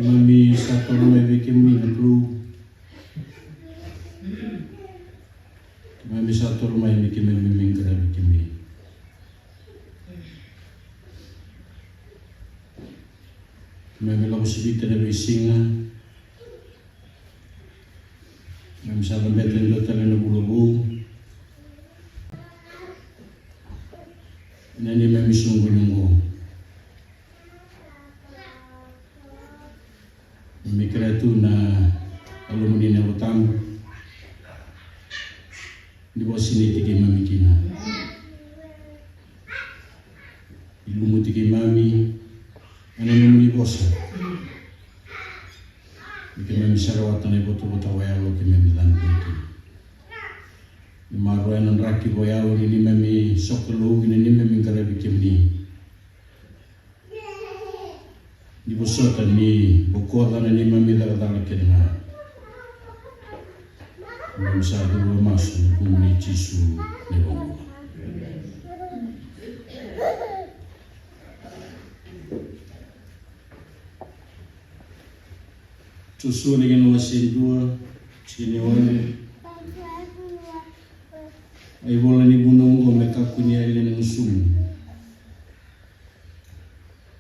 Mami satu rumah bikin mie perlu. Mami satu rumah yang bikin mie kena bikin mie. Mami lalu sebita dari singa. Mami salam betul betul yang bulu. Nani mami sungguh nunggu. Mami kira tu na kalau mudi na utam di bawah sini tiga mami kina. Ibu mu tiga mami, anak mudi bosa. Bikin mami sarawatan ibu tu buta wayalo ke mami lantai. Maruanan raki boyalo ini mami sokelu ini mami kara bikin ni. Di bosotan ni bokotan ni mami daga kena. Mami sadu masuk bumi cisu nebongo. Susu dengan wasin dua sini wale. Ay bola ni bunong may kakunya ilan ng usum.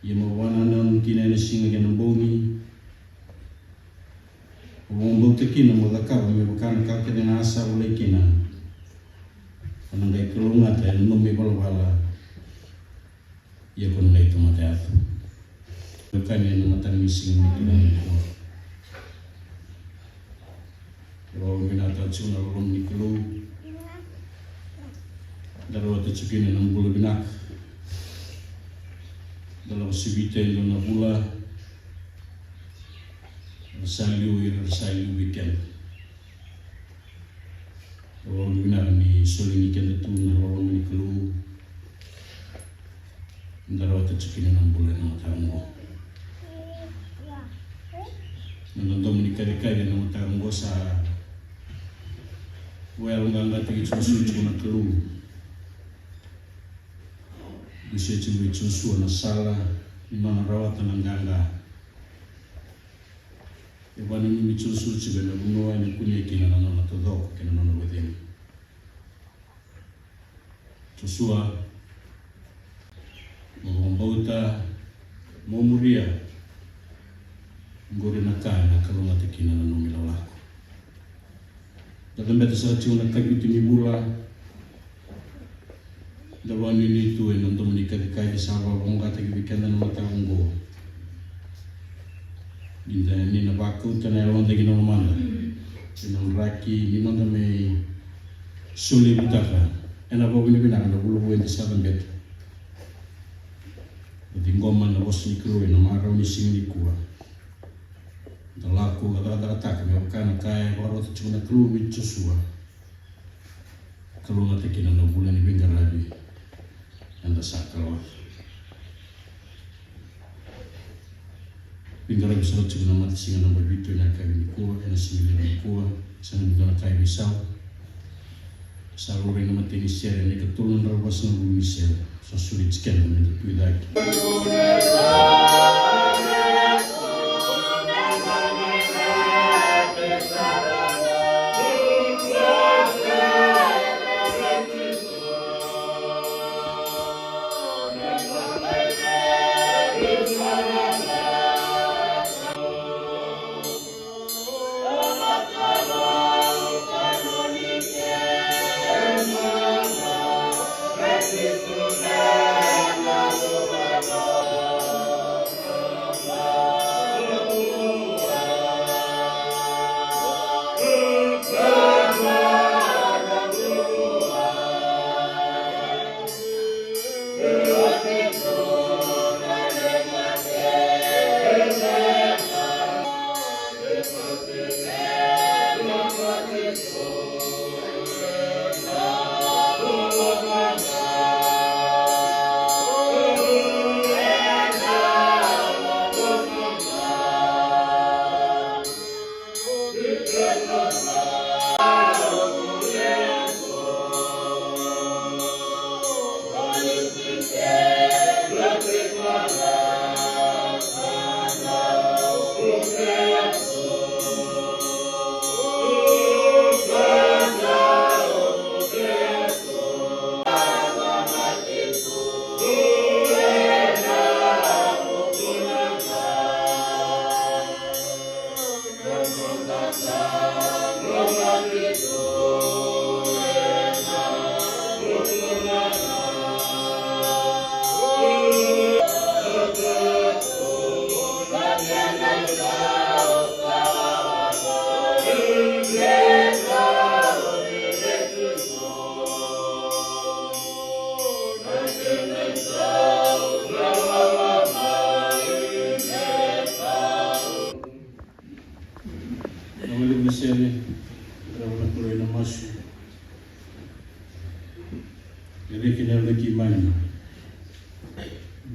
Yung mawana ng kinanasinga ka ng bongi. Kung bukti kina mo lakaw, may bukan kakit ng asa ulay kina. Anong gay kulungat ay numi balwala. Iya ko nang ito matayato. Bukan yan ang matamising ni kinanasinga. Pero binatad siya na rum ni kulungat. Dalawa tsukin ng bulu binak. Dalawa sibita yung na bula. Saliu weekend. Dalawa binak ni soli weekend itu dalawa ni kelu. Dalawa tsukin ng bula ng matanggo. Nandang menikah-nikah ng matanggo sa well ngangga tinggi susu ng kelu. Bisa cuma susu na sala imang rawatan ng ganga. Iwan ini susu juga na bunuan ni kunya kina na natodok kina na within. Susua mengombauta momuria ngore na kana kalau ngati kina na nomilawako. Dalam beta sa cuma kagitu ni bula. Dawan ini tu yang untuk menikah di sahabat orang kata kita nak matanggo. Dinda ni nak baku tanah orang lagi normal. Senang raki ni mana me sulit butaka. Enak bawa ni binang ada bulu yang disalam bet. Tinggoman na bos ni kru na marau ni sing ni kuah. Dalaku kata tak me bukan kaya baru tu cuma kru bicu suah. Kalau nanti kita nak bulan ni bingar lagi. Anda sakal. Pinggara bisa cuma mati singa nama bitu nak kaya ni kuah, ena singa ni kuah, sana bila kaya bisau. Salur yang mati ni share ni keturunan rawas na bumi share. So sulit sekian ni tu lagi.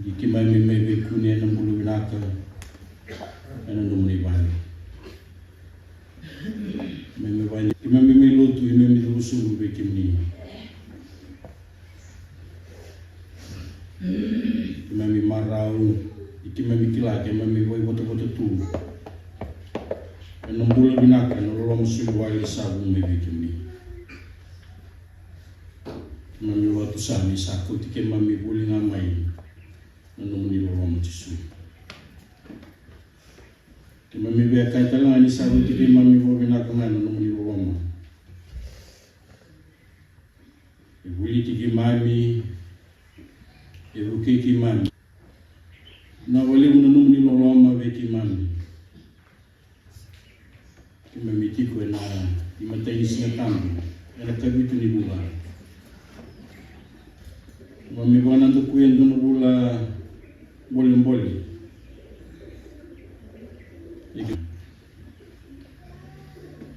ikimami mai bekuni na bulu winaka ana numuni bali meme bali ikimami mai lutu imami lusulu bekimni ikimami marau ikimami kilake mami boy boto tu ana bulu winaka na lolom sulu wali sabu mai bekimni mami watu sami saku tike mami buli ngamai numuni lolom tisu mami be kaitala ni sabu tike mami bo bina kamana numuni lolom buli tike mami buke mami na wale numuni lolom be ki mami mami tiko na imatai singa tambu era kabitu ni bula mami bona to kuendo no bula boleh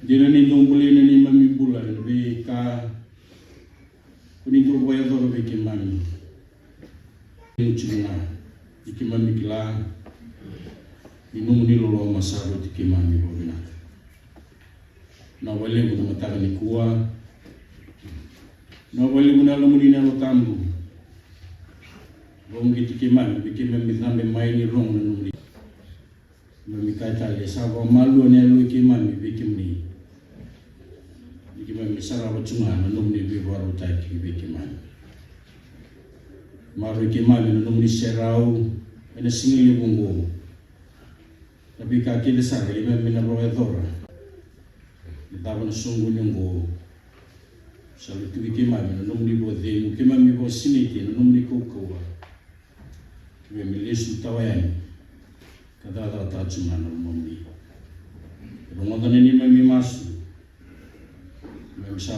Dina ni boleh ni mami bulan be ka kuni to boya do be ki mami ni chuna ki mami kila ni numuni lolo masaro ki mami bobina na wale mo mataka ni kuwa na wale mo na lamuni na lo tambu bongi tiki mami biki mami tambe mai ni rong na numri mami kata le sabo malu ne lu ki mami biki mami sara wachuma na numri bi waru taki biki mami maru ki mami na numri serau ena singi bungo tapi kaki le sara le mami na roe dora tava na songo nyongo salu tu biki mami na numri bo de ki mami bo siniki na numri kokoa Melesu tawayani kada tachuma no momni romodan ni mami masu mami sa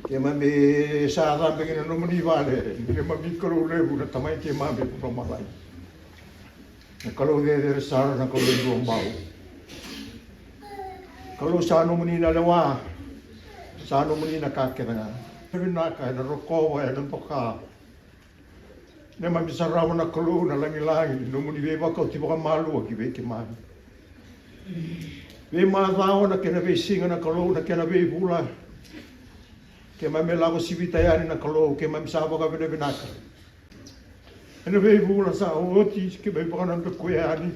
Ke mami sa rambe ngina no muni vale ke mami kalau lebu na tamai ke mami ko malai na kalau de sar na kalau do mbau kalau sa no muni na lewa sa no muni na ka ke na na ka na roko wa na toka ne mami sa rawa na kalau na langi langi no muni ve ba ko ti ba malu ki ve ke mami ve ma va na ke na ve singa na kalau na ke na ve bula ke mai me lago sivita ya na kalau ke mai sa ba ka vene venaka ene ve bula sa oti ke mai ba na ko ya ni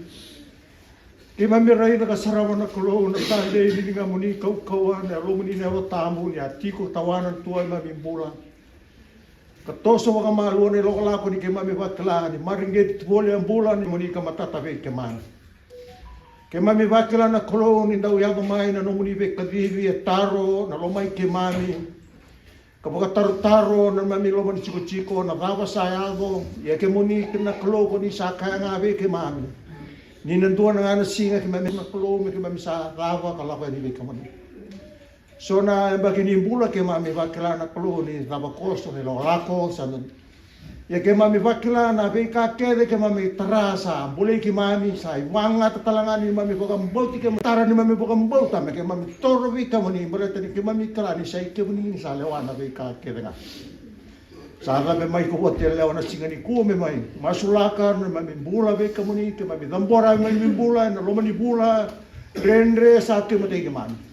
ke mai me rai na sarawa na kalau na ta le ni nga muni kau kau na lo muni na o tamu ya tiko tawana tua mai me bula ka toso wa ma lo ne lo la ko ni ke mai me ba kla ni maringe tole bula ni muni ka matata ve ke mai ke mai me ba kla na kalau ni dau ya mai na no muni ve ka vivi e taro na lo mai ke mai ka boka taro na mami lo mani chiko na rawa sa algo ya ke muni na klo ko ni sa kaya nga be ke mami ni nanduan na ngana singa ke mami na klo me ke mami sa rawa ka lako ni be ke mani so na ba ke ni bula ke mami ba kala na klo ni rawa kosto ni lo lako sa ya ke mami ba kala na be ka ke ke mami terasa boleh ke mami sa wanga tatalangan ni mami boka mbauti ke tara ni mami boka mbauta me ke mami toro vi ka mani berarti ni ke mami kala ni sai ke mani sa lewana be ka ke denga sa ga me mai ko hotel lewana singa ni ku me mai masulaka ni mami bula be ka mani ke mami dambora mami bula na lo mani bula rendre sa ke mate ke mami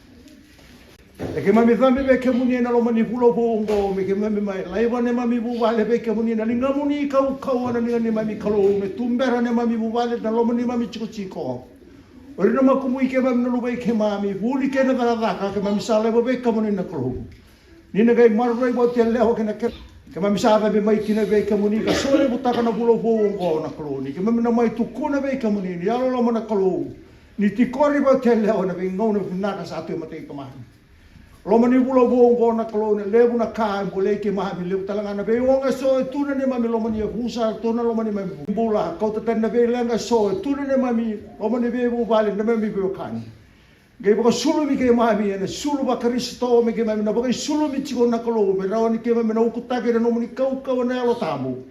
e ke mami zambi be ke muni na lo mani bulo bongo me ke mami mai laiva ne mami bu vale be ke muni na linga muni kau kau na ni mami kalau me tumbera ne mami bu vale na lo mani mami chiko ori na makumu ke mami na lo be ke mami buli ke na da ke mami sale be ke muni na kalau ni na gai marrai bo te leo ke na ke mami sale be mai kina be ke muni ka sole butaka na bulo bongo na kalau ni ke mami na mai tukuna be ke muni ya lo na kalau ni tikori bo te leo na be ngona na ka sa tu mate ke mami lo mani bulo bongo na kalau ne lebu na ka boleh ke mami lebu talanga na be wonga so tuna ne mami lo mani husa tuna lo mani mami bula kau tatan na be lenga so tuna ne mami lo mani be bu bali na mami be kan ge bo sulu mi ke mami ne sulu ba kristo mi ke mami na bo sulu mi chiko na kalau be rawani ke mami na ukuta ke no mani kau kau na lo tamu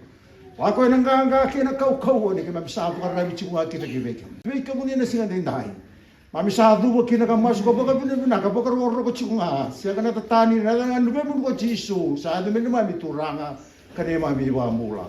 wa ko na nganga ke na kau kau ne ke mami sa ba ra mi chiko ati ke be ke muni na singa dai mami sadu bo kina ka mas ko boka bina ka boka ro ko chunga sia kana tatani na nga nube mo ko jisu sa de me mami turanga kane mami wa mula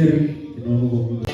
Mary kinono.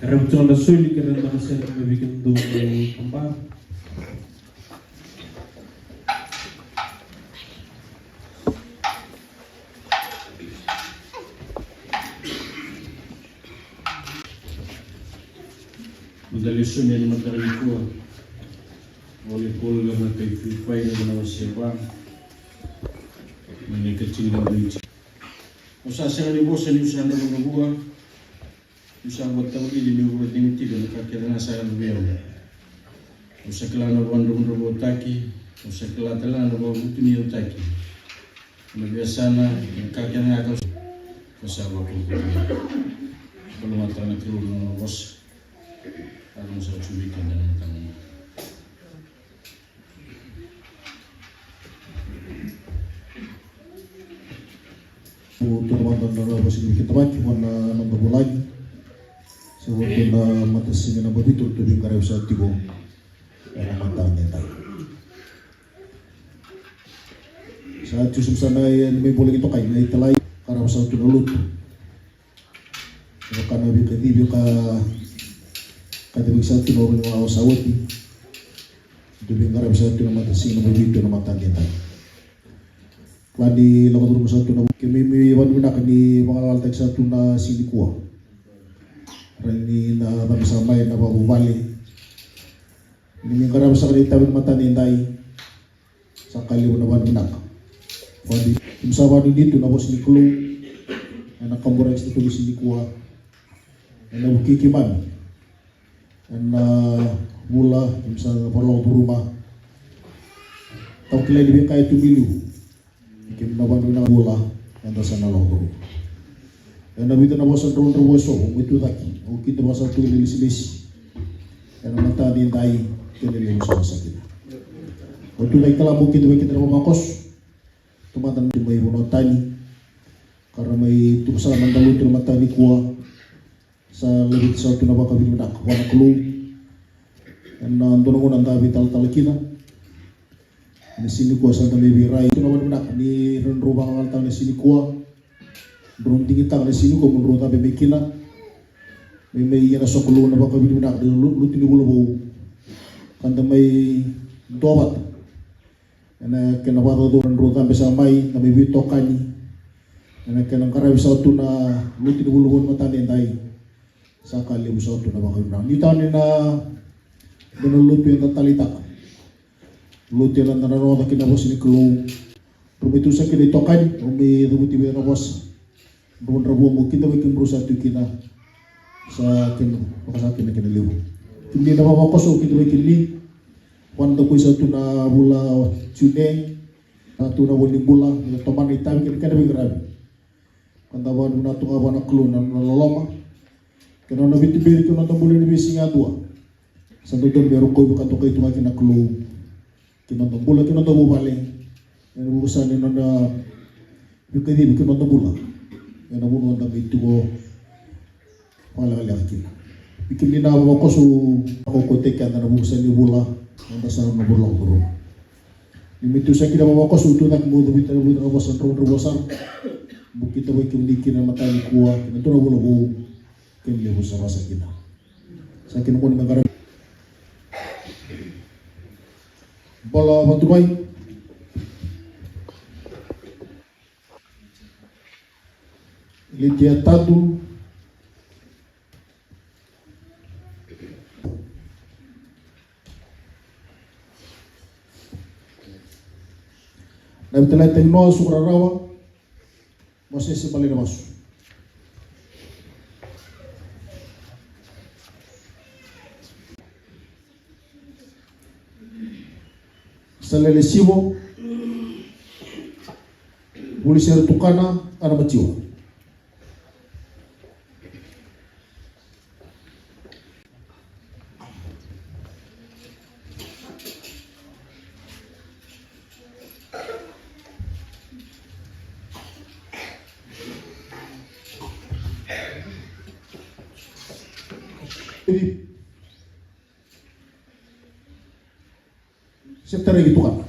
Eruption da suli kira na sa bikin do kamba. Magdalisyon yan magdali ko. Wali ko lang na kay Fipay na ganawa siya ba. May kacil na bridge. Usasa ni boss ni usana ng buwa. Usang buat tahu ini ni buat dimiti dan kakek nasa luar. Usaklah na robo taki. Usaklah telah na robo ni taki. Biasa na kakek na akan kasama ko. Kalau mata na keluar na bos. Alam sa cubikan dan kamu. Tunaman na basi kita baki wana nang bulagi. So na matasin na babitul to bing karaw sa tigo. Era matanya tayo. Sa tusum sana may boleh ito kay na italay karaw sa tunulut. So kana bi kadibyo ka kadibig sa tunulo ng mga sawati. Tubing karaw sa tunulo matasin na babitul na matanya tayo. Ladi lawan rumah satu na kami wan guna kani mga altak satu na silikua. Rani na mabisamay na babubali. Ini karab sa kalita ng mata ni Inday sa kaliw na wan guna. Wadi imsawan dito na bos ni Kulu na nakamura sa tulis silikua. Na bukikiman. Na mula imsa parlaw rumah. Tau kila di kay tumilu. Kim naban na bola anda sana logo. Na bito na bosan ron roso itu taki. O kita basa tu lilis. Na mata din tay kini sa sakit. O tu lay kala bukid kita na makos. Tumatan di may bunotani. Karena may tuksa ng dalut ng mata ni kuwa sa lebit sa tu na baka binak wana kulu. Na dono mo nang dabi tal-talkina. Di sini kuah sa kami birai itu naman nak ni renrubang altang di sini kuah belum tinggi tang di sini kau menurut apa bekina may yana sokolo na baka bidu nak dulu lutin bulu bau kanda may dobat na kena bato do renrut sampai samai na may bitokani na kena karawi sa tu na lutin bulu bau matani dai sakali musa tu na baka bidu ni tani na benulutu yang talita Luti lang na naroon na kinabos ni Kulu. Rumito sa kinitokan, rumiti na bos. Rumun rabo mo, kita may kimbro sa kina. Sa pakasakin na kinaliw. Hindi na mamapaso, kita may kinli. Wanda ko isa ito na bula tune. Ito na waling bula. Taman itam, kita may grabe. Kantawan mo na ito nga ba na Kulu na nalalama. Kaya nabitibiri ko na tambuli ni Bisi nga dua. Sa doon, meron ko yung kanto kayo ito nga kina Kulu. Kinonto bula balik, yang urusan ini nanda bukan ini kinonto bula, yang namun nanda itu ko pala lagi. Bikin di nama aku su aku kotekan nanda urusan ini bula, nanda sarang nabula guru. Ini itu saya kira aku su itu nak muda bitar rawasan bukit tahu kimlikin nama tali kuah, itu nabula bu kimli usah rasa kita. Saya kira mau negara bola matubai Lydia Tadu na bitala tengno sukrarawa masih sebalik masuk Salelesivo Pulisero Tukana ana maciwa Setara gitu kan.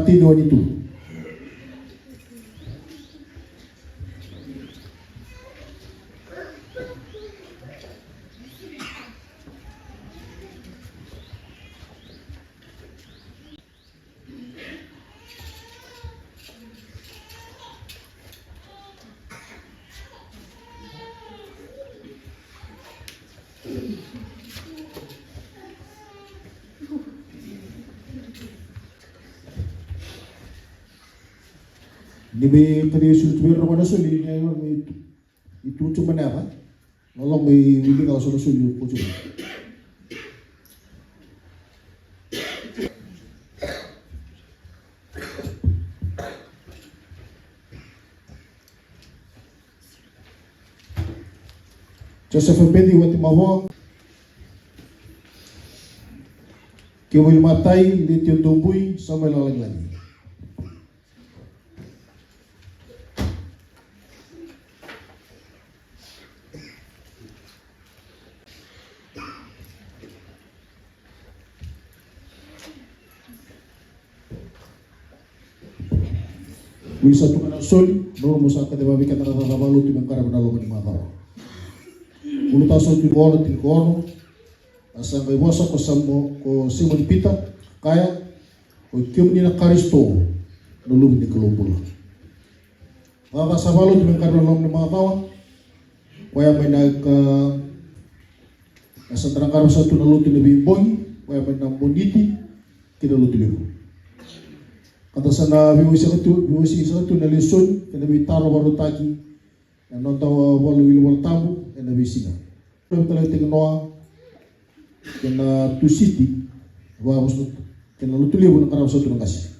mati ni wani tu. Ni may kani sulit may ramana suli niya yung may itutu manapa. Nolong may wili ka sa suli po siya. Joseph Bendi wati mawa. Kiwil matay litio tumbuy sa malalaglan. Bisa tu kana sol no mo sa kadeba bi kana na balu ti mangkara na lo ni mata. Ulu taso ti kono asa ngai wasa ko sambo ko Simon Peter kaya ko kiumni na Kristo no lu ni kolombula. Maka sa balu ti mangkara na lo ni mata. Waya may nag asa tarangkaro sa tu na lu ti ni boy, waya may nang boniti kinalu ti libo. Kata sana biwisi satu na lesson kena bitaro baru tagi na nonta walu wal tamu na bisina. Kalau kita lihat noa kena tu city wa usut kena lutu libu na karab satu na kasi.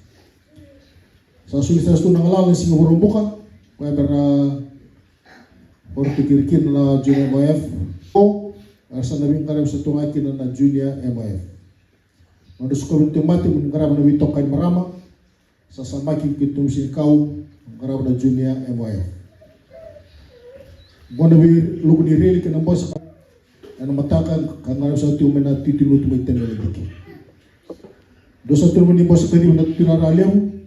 Sa sulit sa tu na ngalala singa boromboka kaya berna ortikirkin na junior MIF o asa na bin karab satu ngakin na junior MIF. Nandus ko bintu mati mun karab na bitok kay marama sasamaki kitum si kau karab na junior MIF. Bona bi lugu ni reli kana boss ana mataka kana sa tu mena titilu tu meten le dike. Dosa tu meni boss kadi na turara lemu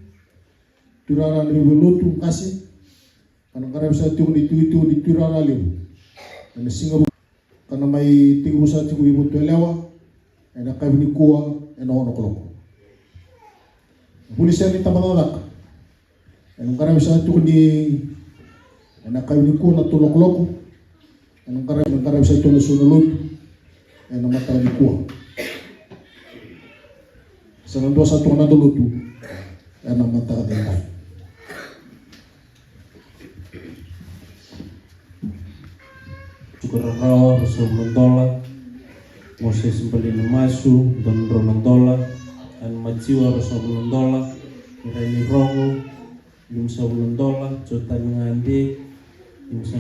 turara ni lutu kasi kana karab sa tu ni tu ni turara lemu. Ana singa kana mai tigu sa tigu ibu tu lewa ana kabini kuwa ana ono koloko. Polisi ni tamangalak. Anong karami sa ito ni nakawin ko na tulok-loko. Anong karami sa ito na sunulod. Ay namatawin ko. Sa nandwa sa ito na duluto. Ay namatawin ko. Sukararawa, Rasul Mandola, Moses Mbalini Masu, Don Ronandola, an majiwa Rasul Mandola, Irani Rongo, Limsa Mandola, Jotan Ngande, Limsa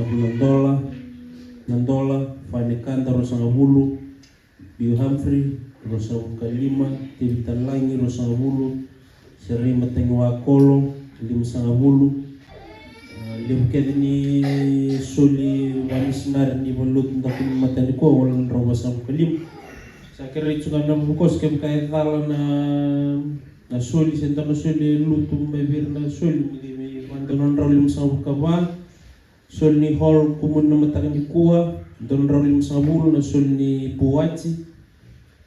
Nandola, Fani Kanta, Rosangabulu, Biu Humphrey, Rosang Kalima, Tibitan Langi, Rosangabulu, Seri Matengwa Kolo, Limsangabulu, Limked ni soli wanisnar ni balut ndakun matani ko walang roba sa kalim. Sa kiri tsuga na bukos kem kaya kala na soli senta na soli lutu mebir na soli mi mandanon rolim sa bukaba. Soli ni hall kumun na matani ni kuwa don rolim sa bulu na soli ni puwachi.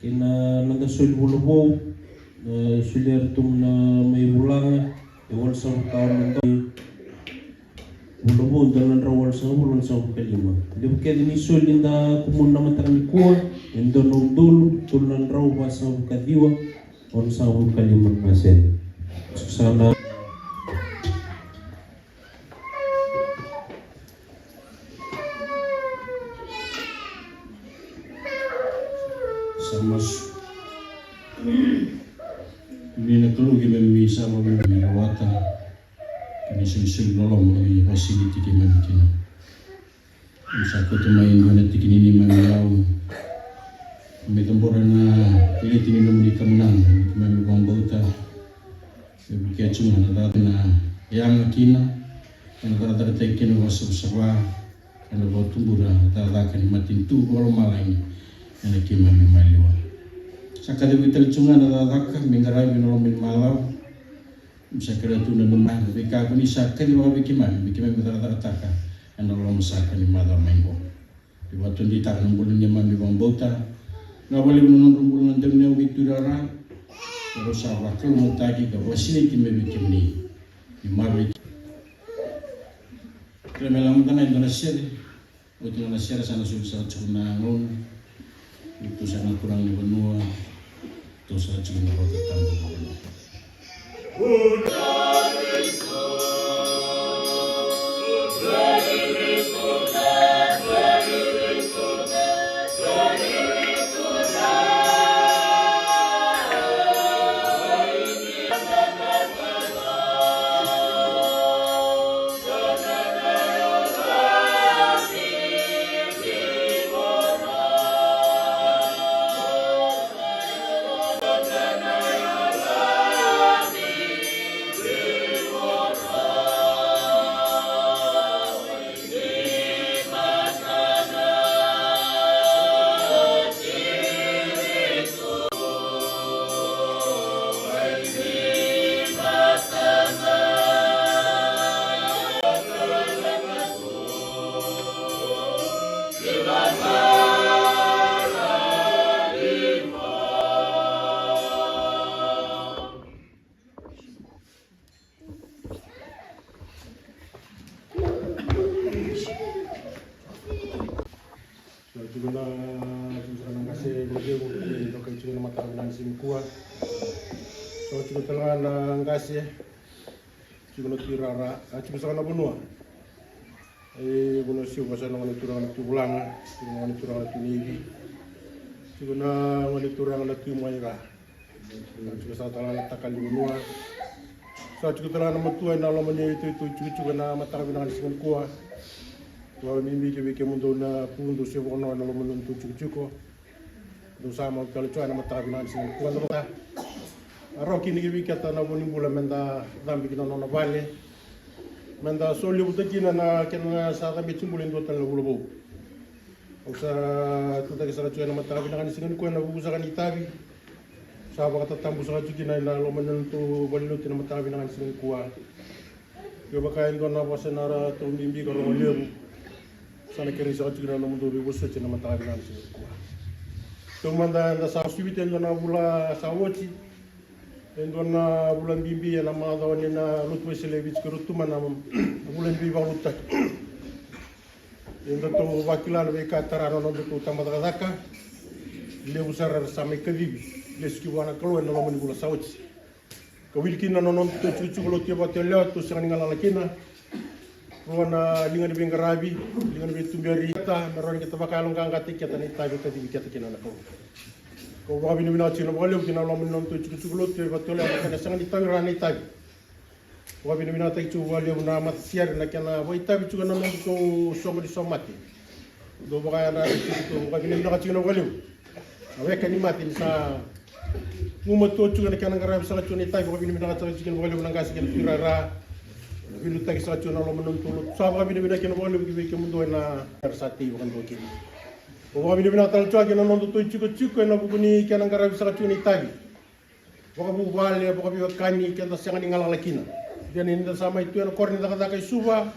Kina nanda soli bulubo soli ertum na may bulanga iwal sa bukawan nando Bulu dalam rawal sa bulun sa kalima. Dibuked ni sulinda kumun naman tarang kuwa, endon dulu tulan raw sa kadiwa on sa kalima masen. Sana Samas ini nak keluar kita bisa memilawatan. Kami susul nolong dari fasiliti kami bikin. Bisa aku main mana tikin ini mengalau. Kami temporan pilih ini nombor kemenang. Kami membauta. Begitu cuma ada yang kina. Yang ada tekin wasap sewa. Kalau bau tumbura ada kan matin tu kalau malai. Yang kami memaliwa. Sakali kita cuma ada kan menggerai menolong malau. Msakira tuna numa bika kuni sakari wa bikimami betara-tara ana lo masakani mother mango. Di waktu di tangan bulan mami bang bota na wali bulan demne witurara terus sahabat tu mutaki ke wasini kimi bikimni di mabi. Kemelang tanah Indonesia untuk Indonesia sana susah cuna ngon itu sangat kurang di benua itu sangat cuna kota tambah. Cuma tirara, cuma sekarang benua. Guna siu pasal ngani turang tu bulang, ngani turang tu nigi. Cuma ngani turang tu maira. Cuma saat ala takkan benua. Saat cuma telah nama tuai nalo menye itu cuma na mata binang singan kuah. Kalau mimi kami kemudian na pundu siu kono nalo menuntu cukup. Dosa mau kalau cuai na mata binang singan kuah nalo. Roki ni kiwi kata na boni bula menda dambi kina nona vale menda soli buta kina na kena sa tambi cimbulin dua tan lagu lagu usa tuta kisara cuy na mata bina kan singan kuan na busa kan itabi sa kata tambu sa cuy kina na lo menentu balilo tina mata bina kan singan kuan yo bakain dona wasa nara tu mimbi ko lo lebu sana keri sa cuy na no mundo bi busa tina mata bina kan singan kuan to manda na sa suwiten dona bula sa woci Endona bulan bimbi ya nama dawan na lutu selebich kerutu mana bulan bimbi bang lutak. Endo to wakilan beka tarano no to tambah daka. Le usar sampai kedibi. Leski wana kalau endo lamun bulan sawit. Kawilkin no no to cucu lo tiba tele to sangan ngala lakina. Ruana lingan bi ngarabi, lingan bi tumberi ta meron kita bakalong kangati kita ni tabi kedibi kita kina na ko. Kau bawa bina cina boleh kita lalu menonton cukup tu betul lah kerana sangat ditahui rani tabi. Kau bina tak cukup boleh menamat siar nak kena boleh tabi juga nonton tu somai di somati. Do bagai ada itu kau bina cina boleh. Awak kan mati sa. Mumat tu juga nak kena kerana sangat cuna tabi kau bina cina boleh menangkas kena pirara. Bina tak sangat cuna lalu menonton. Sahaja bina kena boleh kita mundur na tersati bukan dua kini. Bawa bina tal cuak kena nonton tu cukup kena bukuni kena ngara bisa cuni tadi. Bawa bu balik bawa biwa kani kena sangat ngala lakina. Dia ni sama itu yang korni tak suba.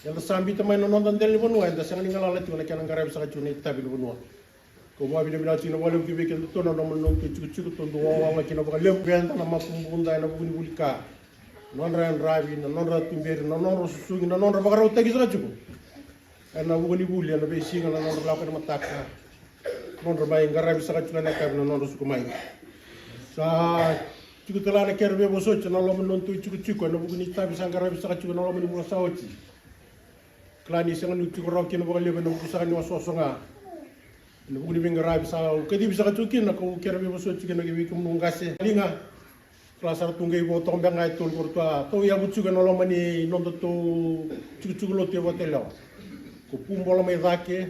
Yang sambil teman nonton telefon yang sangat ngala lakina kena ngara bisa cuni tadi benua. Kau bawa bina cina boleh kita kena tu nonton cukup tu dua kena bawa lem biar nama kumbunda yang bukuni bulika. Nonran rabi, nonran tumberi, nonran susu, nonran bakar utak bisa cukup. Ana bukuni buli ana besi ngana non lakukan mataka non ramai ngara bisa kacuna nak non suku mai sa cukup telah nak kerbe boso cina lo menontu cukup ana bukuni ta bisa ngara bisa kacuna lo meni mula saoci klani sangan cukup rokin bakal leben busa ni wasosonga ana bukuni ngara bisa kedi bisa kacukin nak kerbe boso cina nak bikin mungase linga kelas tunggai bo tombang ai tul kurtua to ya bucu kan lo meni non tu cukup lo tiwa telo ko pumbola mai dake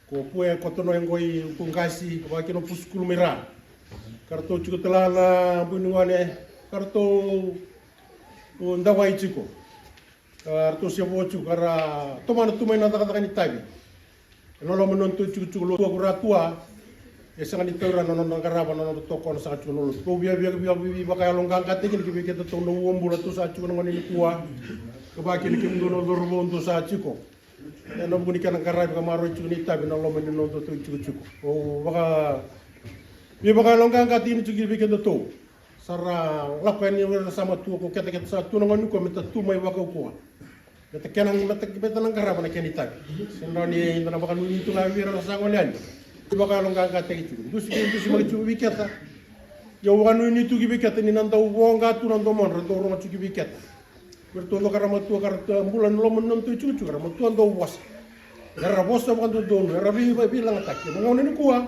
ko pue kotono ngoi pungkasi ko kino puskul mira karto cukup telah na bunuane karto ndawai chiko karto siabo chu kara tomana tumai na kata kani tabi no lo menontu cukup lo tua kuratua Esang ni taura no karaba no toko no sa chu no ko bia baka longang kate kin ki ke to no wombula to sa chu no ni kuwa ko ba kin kim no dorbo to sa chiko no buni kan karaba ka maro chu ni tabi no lo men no to chu o baka baka longang kate ni chu ki ke to sara lakuan ni sama tu ko kete sa tu no ko meta tu mai waka ko kete kenang meta nang karaba na kenita sendo ni na baka ni tu la wira sa ngolian baka longang kate ki tu si ma chu biketa yo wanu ni tu ki biketa ni nanda wonga tu nanda mon ro ro chu ki biketa berto lo karama tu karta bulan lo menom tu chu karama tu ando was gara bosa bukan tu don gara bi bilang tak mo ni kuwa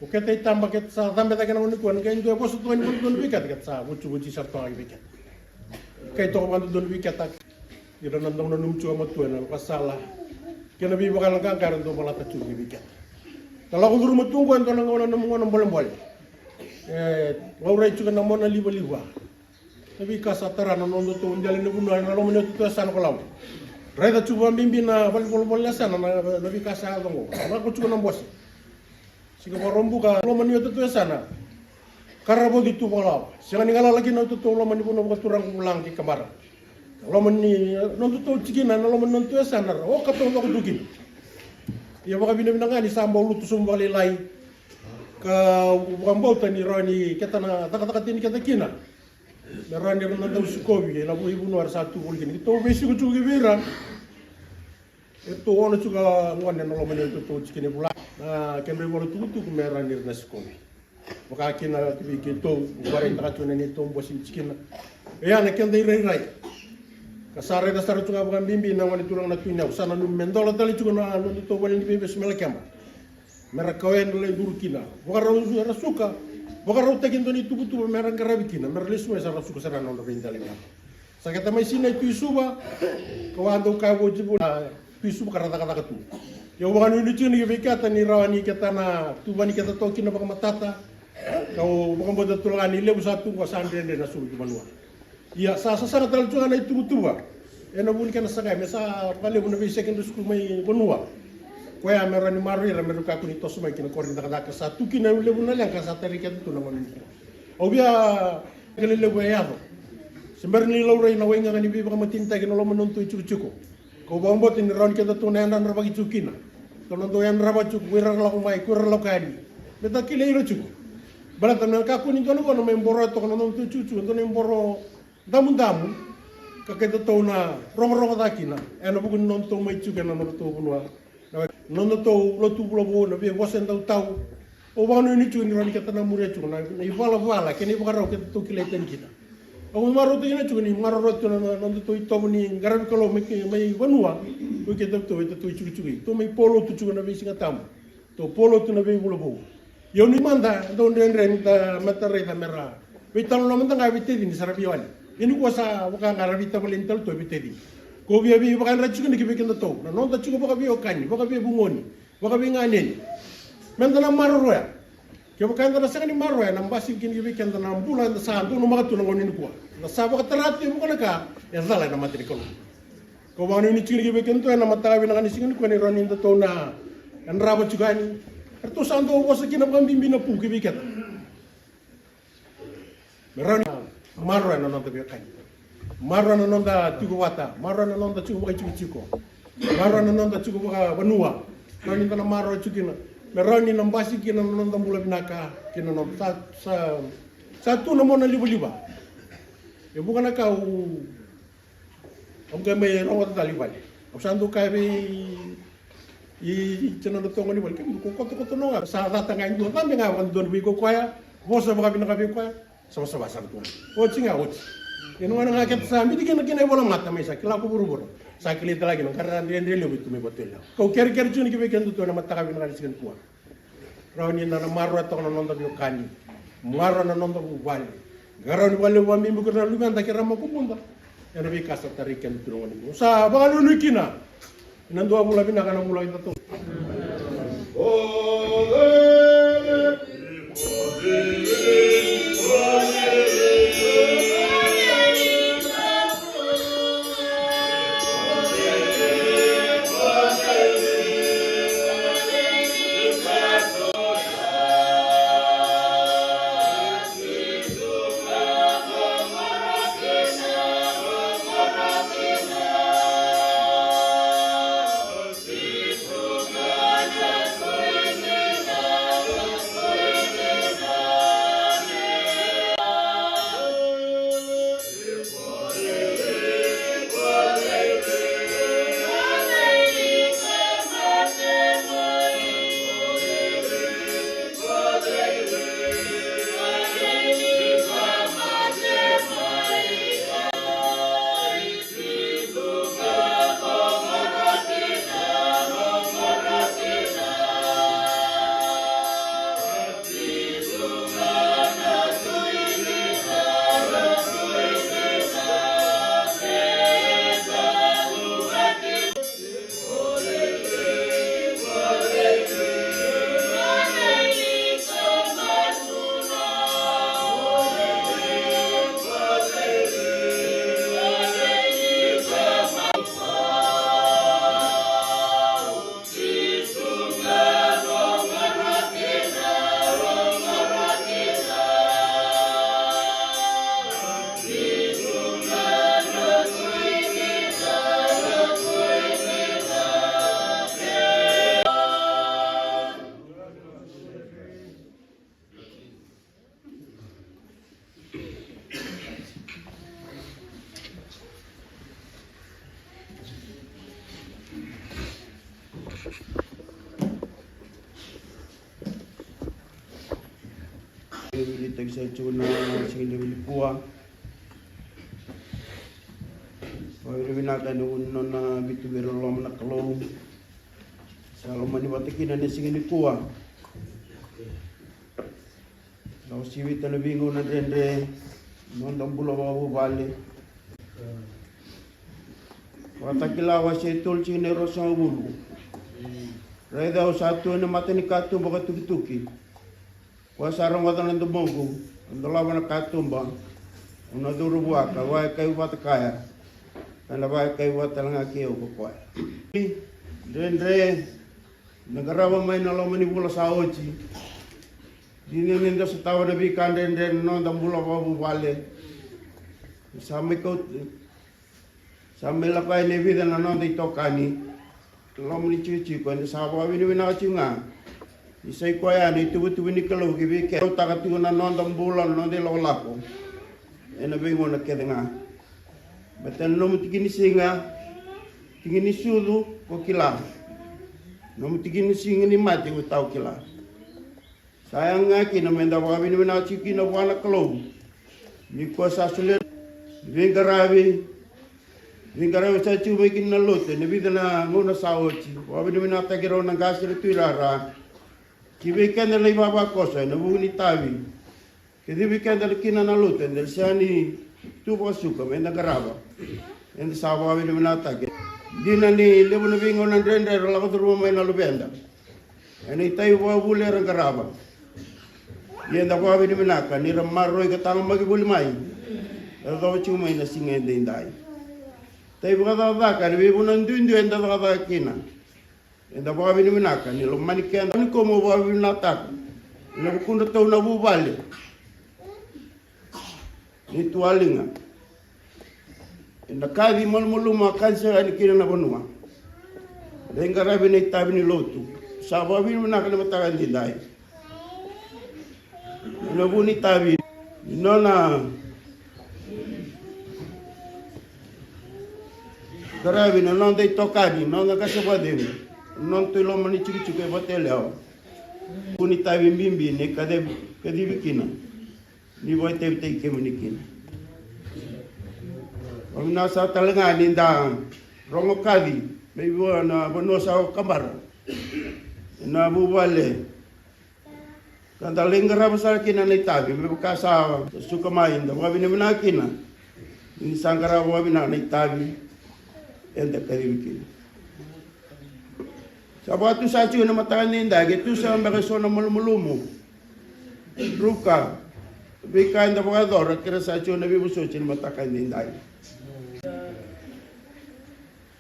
ko kete tamba ket sa tambe ta kana ni kuwa ngai ndo bosa tu ni don biket ket sa bucu sa to ai biket kai to bukan tu don biketa yo nanda num chu ma tu na pasala kena bi bakal ngangkar ndo malata chu ki biket kalau aku rumah tunggu kan kalau ngono boleh ngaurai juga namona liba tapi kasatara nono to unjali ne bunwa na lomo ne to sana ko law reda chuba mimbi na bol sana na nabi kasa dongo na ko chuba nambos sigo rombu ka lomo ne to sana karabo gitu bola sila ngala lagi no to lomo ne bunwa turang pulang ki kamar lomo ni no to chigina na lomo no to sana o ka to ko dugin ya baka binabinangan ni sambo luto sumbali lai ka wambau tani rani kita na taka tini kita kina rani rana daw sukobi la bu ibu nuar satu bol gini to besi ko chugi vera itu ono juga ngone no lomen to chikini bula na kembe bolo tutu ku merani rana sukobi baka kina ki to bare taka tune ni to bosin chikina ya na kende rai kasare da sar tunga bukan bimbi na wani turang na tunya usana num mendola dali juga na no to wani bebe smela kamba mera kawen le durkina bokaro rasuka bokaro tekin to ni tubu mera garabikina mera lesu sa rasuka sara no rindali ya sakata mai sina tu suba kawando ka wojibu na tu suba karata kata tu yo bukan ni chini bikata ni rawani kata na tu bani kata to kina baka matata kau bukan bodo tulani le busatu ko sande na subu manua iya sa sangat terlalu cuan itu tuba ena bun kana sagai mesa kali bun bi secondary school mai bonua ko ya merani mari ra meru ka kuni to sumai kina korin daga satu kina le bun lang ka sa tarikat tu na ngoni obia kele le bo ya semberni lawrai na wenga ngani bi baka matinta kina lo menontu cucuko ko bombo tin ron kita tu na nan ra bagi cukina to non do yan ra ba cuk wira la ko mai kur la kani beta kile iro cuk balata na ka kuni to no no memboro to no tu cucu to no memboro damu kakek to na rongo dakina eno bugun non to mai chuke na no to bunwa non to lo tu lo na be wasen tau o banu ni chu ni ron kata na mure chu na i vala keni bukaro ke to kile ten kita o maro to ina chu ni maro ro to na non to ito ni garan ko mai bunwa o ke to chu mai polo tu chu na be singa tam to polo tu na be bulo bo yo ni manda don ren ta matare ta mera vital lo manda ga vite ni sarabiwan ini kuasa bukan arabita melintal to bitedi ko bi bukan racu ni kibikin to na non ta chuko baka bi okani baka bi bungoni baka bi nganen mentana marro ya ke bukan ta sakani marro ya nambasi kin kibikin ta nambulan ta sa no maka tuno ngoni ko na sa baka tarati bukan ka ya zala na matri ko ba ni chini kibikin to na mata bi na ni singin ko ni ronin to na an raba chugani erto sando ko sa kinabang bimbina pu kibikin merani marro na nonda biakai marro na nonda tugo wata marro na nonda tugo bakai chiko marro na nonda tugo baka banua nani na marro chukina merani na mbasi kina nonda mula binaka kina no satu na mona liba ya bukan kau amga me rawat taliban absandu kai be i chana do tongo ni bal kin ko ko no sa data ngai do tambe nga wan don bi ko kwaya bosa baka binaka bi kwaya sama-sama tu. Oh singa oh. Yang mana ngaket sambil dikena bola mata mesa kila aku buru-buru. Sakili lagi no karena dia lebih tu me betul. Kau keri-keri cuni kibekan tu na mata kami ngali sikan kuah. Rawani na marwa to na nonda bio kani. Marwa na nonda bubali. Garan wale wa mimbu kerana lugan tak kira mau kumunda. Yang lebih kasar tarikan tu ngani. Sa balu nukina. Nandu abula bina kana mulai itu. wili tagsa chuna sing wili kuwa. Wili winaka ni unno na bitu biro lom na kalau. Salomani watakina ni sing ni kuwa. Lau siwi tana bingo na rende nondang bula wawu bale. Watakila wasetul sing ni rosang bulu. Raida satu ni mata ni katu baka tuki-tuki. Wasarang watan ng dumongo. Ang dalawa na katumba. Una duro buwaka. Wai kayo wata kaya. Kaya wai kayo wata lang akiyo kukwai. Dendre. Nagarawa may nalaman ni bula sa ochi. Dinininda sa tawa na bikan dendre. Nondang bula wabubale. Samay ko. Samay lakay ni vida na nonday tokani. Lam ni cuci ko ni sahabat ini wina cunga. Isai ko ya ni tubu ni kalau gibi ke tak tu na nondam bulan nonde lolako. Ena bingo na kedenga. Betul nom tigini singa. Tigini sudu ko kila. Nom tigini singa ni mati ko tau kila. Sayang ngaki na menda wa ini wina ciki na wana kalau. Ni ko sa sulit vingarabi Vingaraw sa chuma kin na lote, nabida na nguna sa ochi. Wabi na minatagiraw ng gasir tuirara. Kibikan na ibaba kosa, nabuni tabi. Kibikan na kina na lote, dahil siya ni tupo suka, may nagaraba. And sa wabi na minatagir. Di na ni libo na bingo ng render, lakot ruma may nalubenda. And itayo wabuler ang garaba. Yan na wabi na minaka, ni ramaroy katang magibulimay. Pero daw chuma na singay din dahil. Tapi berkata kan, ibu nanti enda berkata kina, enda bawa bini minaka, ni lomani kian, ni komo bawa bini natak, ni bukan tahu nabu balik, ni tualinga, enda kadi malu makan saya ni kina na benua, dengar bini tabi ni lotu, sahaja bini minaka ni matakan dindai, ni buni tabi, nona. Karabi na non dei tokadi, non da casa badem. Non tu lo mani chiku e bateleo. Kuni tabi bimbi ne kade bikina. Ni boy te ke manikina. Omna sa talanga ninda rongo kadi, may bo na bono sa kamar. Na bubale. Kanda lengara besar kina ni tabi, me kasa suka main da wabi ne manakina. Ni sangara wabi na ni tabi. Enda karibikin. Sabat tu sacu na matakan ninda, gitu sa makasona mulumumo. Ruka, bikan da pagador, kira sacu na bibusucin matakan ninda.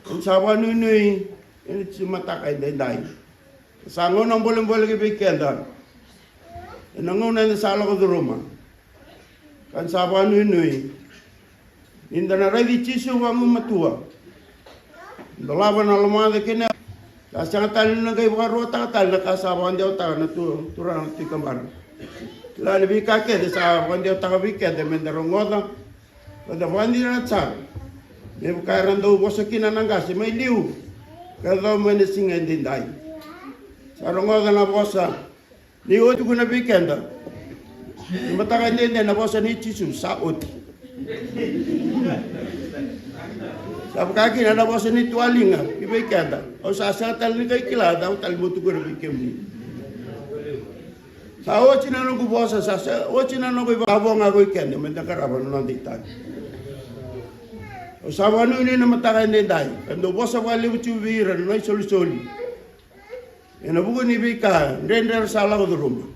Ang sawa nunoy, ini si matakan ninda. Sangon ang boleh-boleh bikin da. Nangunan na sala ko rumah. Kan sawa nunoy, ninda na ready chisu wangu matua. Dalawa na lumada kina. Kasang tali na kay baro ta tal na kasawan dio ta na turang ti kamar. La bi ka ke de sa wan dio ta bi ke de mendarongoda. Da wandi na tsa. Me ka rando bosakina nangasi may liu. Kada mo ni singen din dai. Sa rongoda na bosa. Ni otu kuna bi kenda. Matakan din na bosa ni chisu sa ot. Sabi kaki na nabos ni tualinga, ibay kada. O sa tal ni kay kilada, o tal mo tugo na bikim ni. Sa ochi na nung kubosa sa ochi na nung ibabo nga ko ikende, may nakaraban nung ditag. O sa wano ni na matakan ni day, kando bosa wali mo chubira, no soli-soli. Inabugo ni bika, render sa ala ko duruma.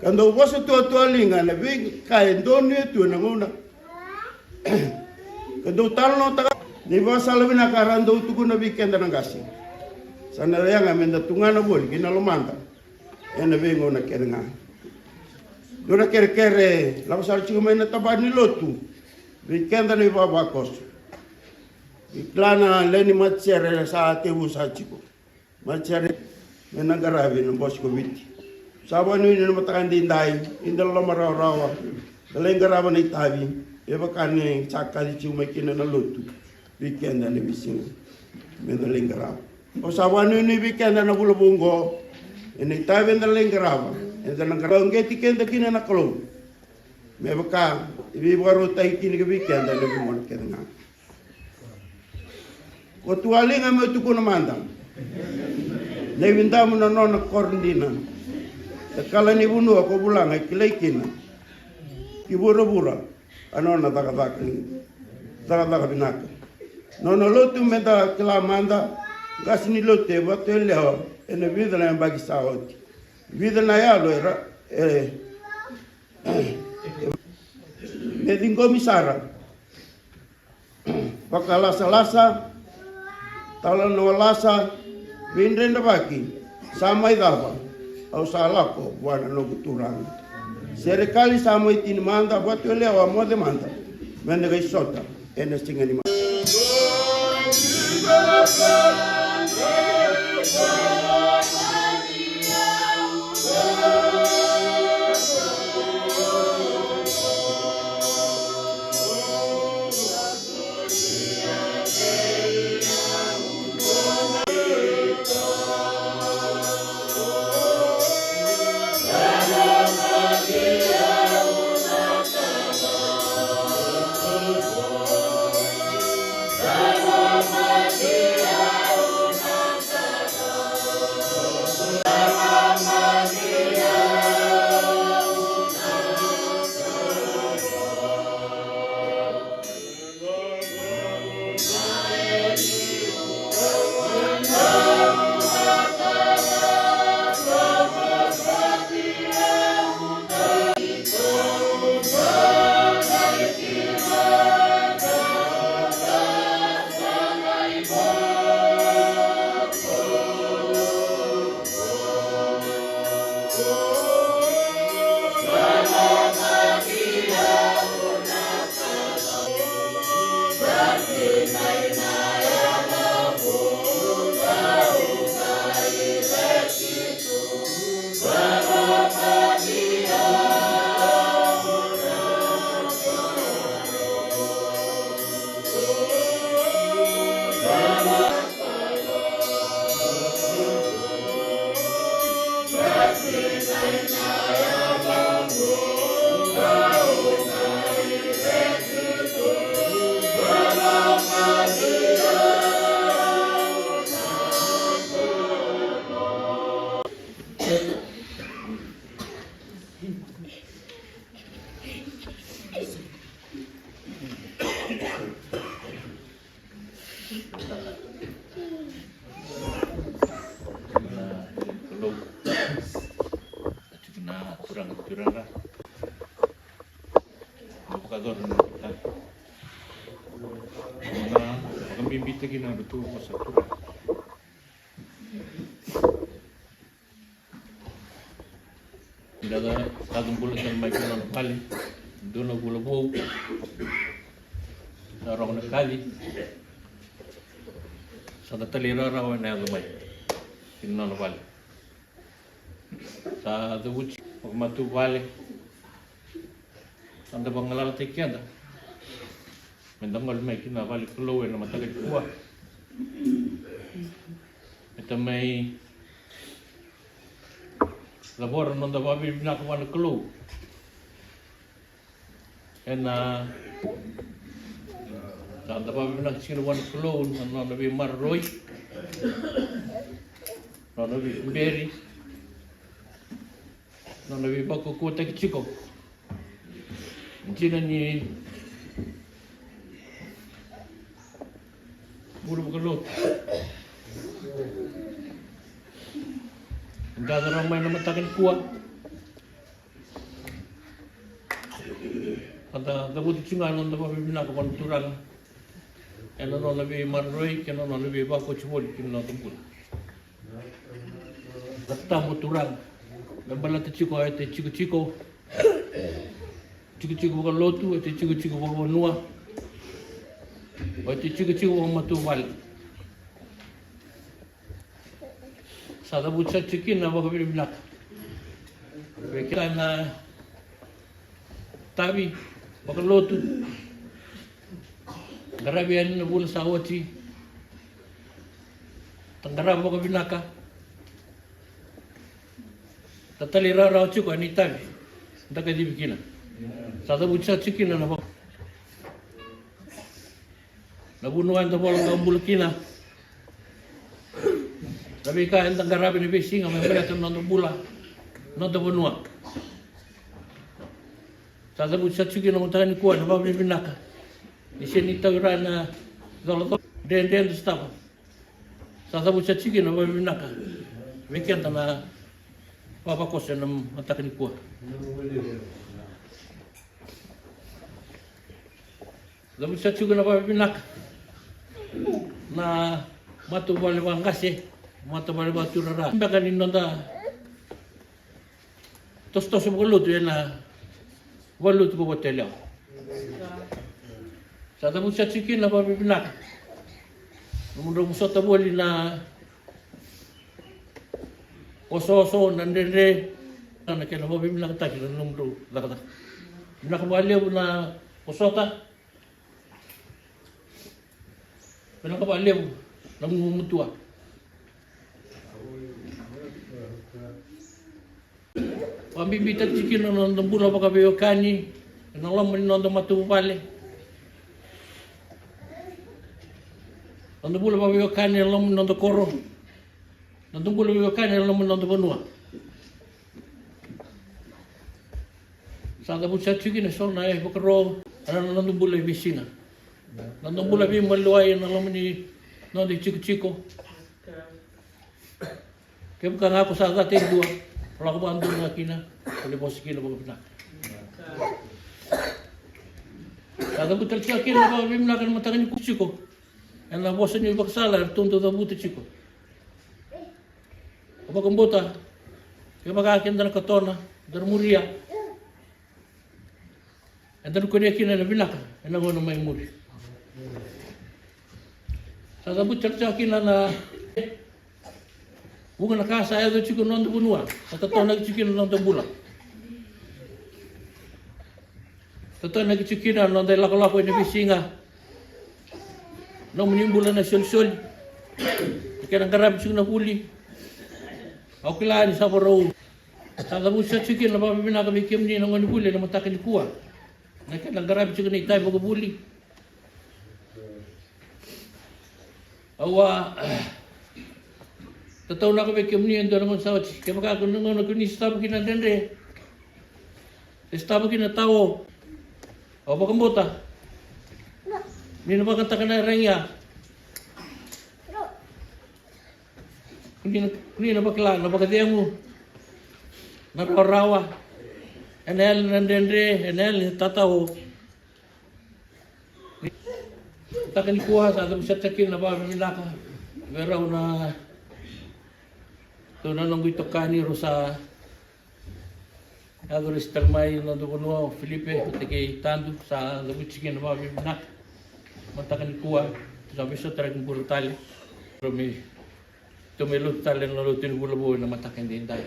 Kando bosa tualinga, na bika, doon ito na nguna. Kando talo no taka. Di ba sa labi nakarando tuko na weekend na ngasi. Sana yang amenda tunga na bol kinalomanda. Ena bengo na kerenga. Dora kere lawas chuma na tabad ni lotu. Weekend na baba kos. Iklana leni machere sa tebu sa chiko. Machere na garabi ng boss ko biti. Sawa ni na matakan din dai indal lamaraw-rawa. Daleng garaban na itabi. Eba kani chaka di chuma kina na lotu. Weekend na bising medaling garab. O sawa ni weekend na bulubunggo, ini tabi na ling garab. E da nangara ngeti kenda kina na kalau. Me baka ibi baru tai kini ke weekend da lebi mon kenga. Ko tualinga me tu kuna manda. Nei windamu na nona korndina. E kala ni bunu ako bulanga kilaikina. Ki bura anona taka binaka. Nona lotu me da kila manda gasni lote watu leo ene vida na bagi saoti. Vida na yalo era me dingo misara. Lasa tala no lasa vindrenda baki sama idava au salako wana no kuturanga. Serikali sama itini manda watu leo amode manda. Mende gaisota ene singani Daga kagum bulan kan mai bulan kali dono bulan bau narong na kali sa talira rawa na lumay kinno wale sa duwuch pagmatu wale anda bangalala tekianda mendangol mai kinna wale kulo na matagal kuwa ito may labor non da babi bina ko wan klo ena da babi bina sino wan klo non da bi marroi non da bi beri non da bi bako ko tek chiko jina ni buru klo Gada ramai nama takin kuat. Ada kabut cungan untuk babi bina kawan turang. Eno non lebih marroi, keno non lebih bako cumul kino tumpul. Tamu turang. Gambala te ciko te ciko. Ciko bukan lotu, te ciko bukan nua. Te ciko bukan matu wal. Sada buca cikin na baka binak. Bekilan na tabi baka lotu. Garabian na bulan sa awati. Tanggara baka binaka. Tatalira rao chuko ni tavi. Ndaka di bikina. Sada bucha chikina na ba. Nabunuan ta bola kambul kina. Tapi ka entang garabi ni besinga may berat non bula. Non ta bunua. Sada bucha chikina mo tani kuan ba binaka. Ni seni tawira na dolo den stava. Sada bucha chikina ba binaka. Weekend na papa kos na matak ni kuan. Sada bucha chikina ba binaka. Na matu bale bangase matu bale baturara mbaka ni nonda tos bolu tu na walu tu botelho sada mucha chikin na babinak mundo musota boli na oso nandere na kena babinak ta kena numdo lakata nakabale na osota pinakabale namumutua. Pambibita chikin non bula baka beyo kani, nalam non matu pale. Non bula baka beyo kani nalam non koro. Non bula beyo kani nalam non benua. Sada bucha chikin so na baka ro, non bula bisina. Non bula bi maluai nalam ni non di chico. Kaya bukan aku sahaja dua, kalau aku bantu nak kina, boleh bos kilo boleh benar. Kalau betul cakap kina, kalau memang nak matakan ni chico, yang nak bos ni baksalah, tuntu dah buat chico. Apa kembota? Kaya makakin dan katona, dan muria. Dan kuliah kina na binak, yang nak may muri. Kalau betul cakap kina na bukan nak saya tu cikgu non tu bunua, atau nak cikgu non tu bula. Atau nak cikgu non tu laku ini bisinga, non menimbulkan sol. Kadang kerap cikgu nak buli. Aku lah ni sabar rau. Sahaja buat cikgu nak bawa bina kami kem ni non buli, non matakan di kuah. Nak kadang kerap cikgu ni tai bawa buli. Awak Tataw na kami kami niyan doon naman sa otsi. Kaya makakunungan na kuni stabo kina dendre. Stabo kina tao. O bakambota. Nino ba kanta ka na rangya? Kuni na bakla, na bakadiyang mo. Nararawa. Enel na dendre, enel tataw. Takan kuha sa atong satsakin na ba minaka. Meraw na to nanong itokani ro sa agores termay no do no Felipe teke tandu sa labuchikin ba binak matakan kuwa sa biso tarang brutal romi to melut talen no lutin bulabo na matakan din tayo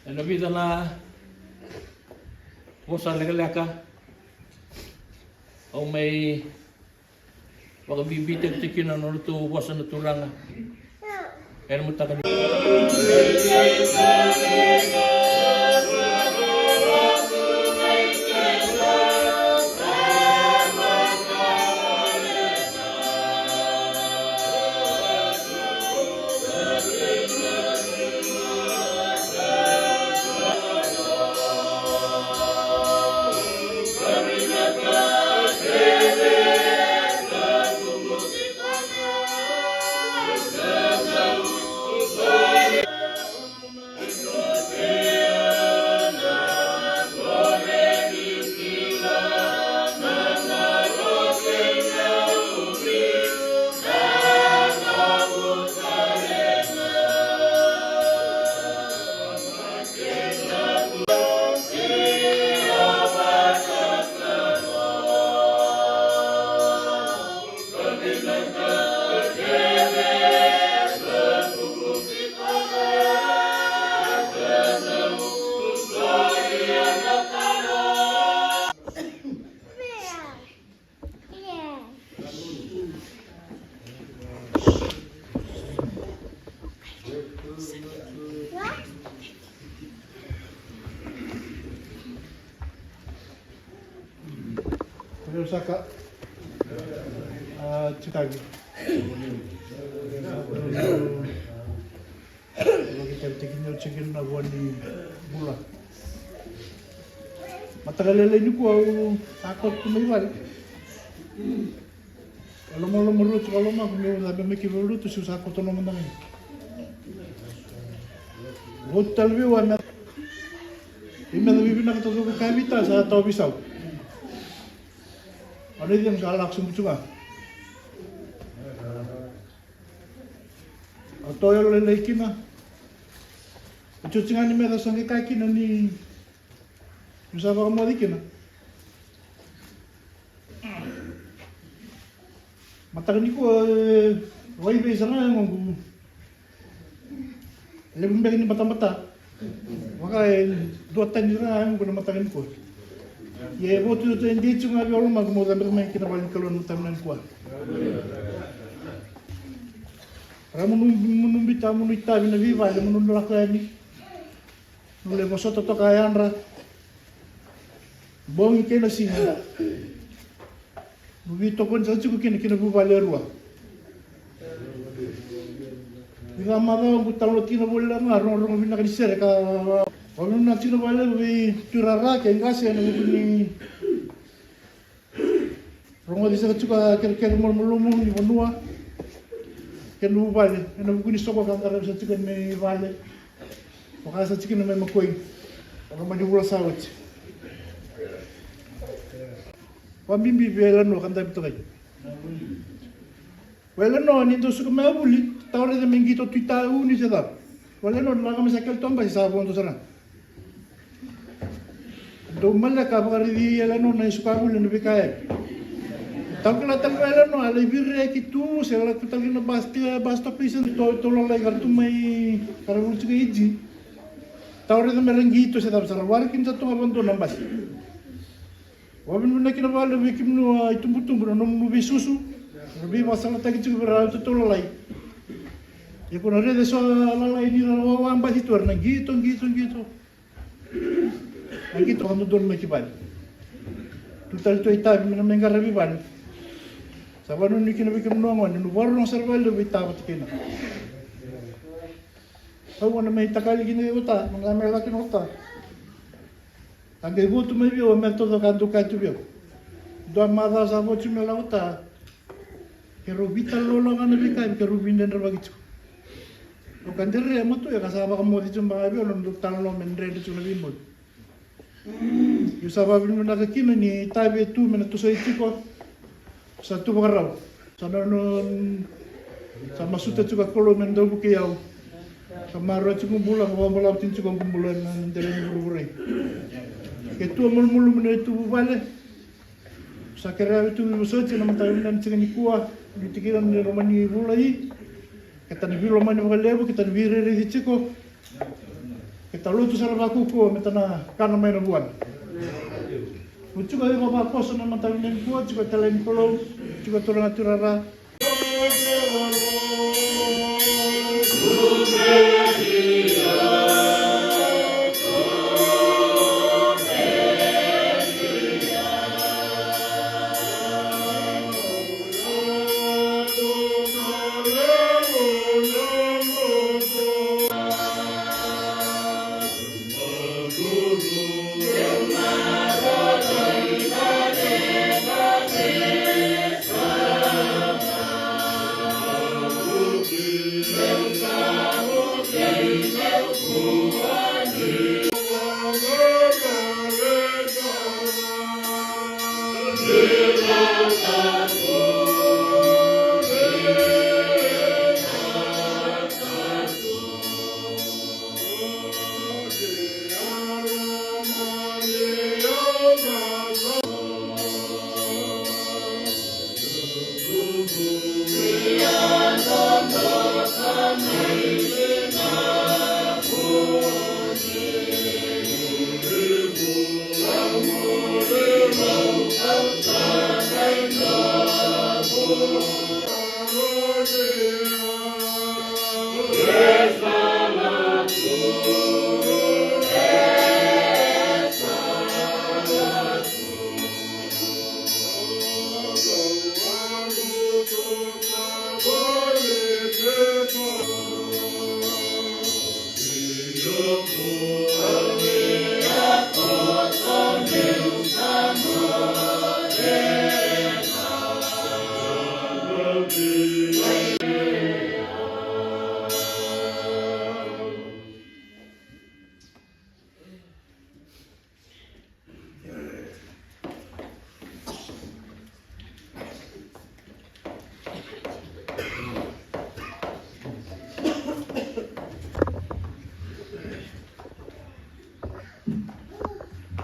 ano vida na bosa legalaka o may wag bibitag tikin no to bosa na turanga. Kaya mo takan Saka Chicago. Kalau kita tikin na buwan ni Bula. Matagal ni ko takot kumaywal. Kalau mau merut kalau mah kumyo sabi may kibulo to sa ko to naman namin. Hotel view na. Ime na bibina ka to ka kabita sa tao bisaw. Ano yung galak sumutsuga? Ato yung lalaki na. Chuchingan ni mera sangi kaki na ni Musafa kamali kina. Matagal ni ko way besa na yung lebih baik ni mata-mata. Maka 2 tahun na ko na matagal ko. Ye mo tu hindi chunga bi olma mo da mer kina balin kalon mutamnan ko. Ramun bita mun ita bina viva le mun lakani. Nule mo soto to kayanra. Bong kena singa. Buvito kon sa chuku kina bu valerua. Diga maro butalo kina bolla ngaro ro bina kadisere ka Kalau nak cina balik we turara ke ngasi anu ni rongo disa cuka ker mulumumun ni bonua ken lu balik anu kuni soko kan kara bisa cuka me balik maka sa cikin me makoi kalau maju bola sawat pambimbi bela no kan tapi tokai wala no ni to suka me buli tawre de mengito tuita uni sedap wala no la kami sakal tomba sa bonto sana Domala ka bakari ala no na isuka ulo na bikaya. Takla ala no ala birre kitu se ala kutal na basta pisa to lo la gartu mai karawul chiga iji. Tawre na merengito se dab sara war kin sa to abondo na bas. Wabin na kinabala bikim no itumbutum no no bisusu. Rubi masala tagi chiga bra to lo lai. Ya ko na rede so ala ini na wa amba hitu na gito. Aquí cuando duerme kibal. Total to ita mina mengar bibal. Sabano ni kina bikim nuangon nu warno serval bita patikina. Aw na may takali gina uta, mga mela kin uta. Angay buto may bio metodo kandu kantu bio. Do mada sa voci mela uta. Kero bita lolo kana bikay kero binden rabagitu. Lo kandere amato ya kasaba ka modi chumba bio lo talo mendre de chuna bimod. Yung sababi mo nakakino ni tabi tu mena tu sa itiko sa tu bagaraw sa nonon sa masuta chuka kolo mendo bukiyaw sa maro chuka bulan ko malaw tin chuka bulan ng delen burure ke tu mulmulu mena tu bale sa kera tu so china mataw nan chuka ni kuwa bitikiran ni romani bulai kita ni romani bagalebu kita ni rere di chiko kita lutu sarang aku ko metana kana main buan. Ucu kali bapa kos na matawin ko juga talen kolong juga turang turara.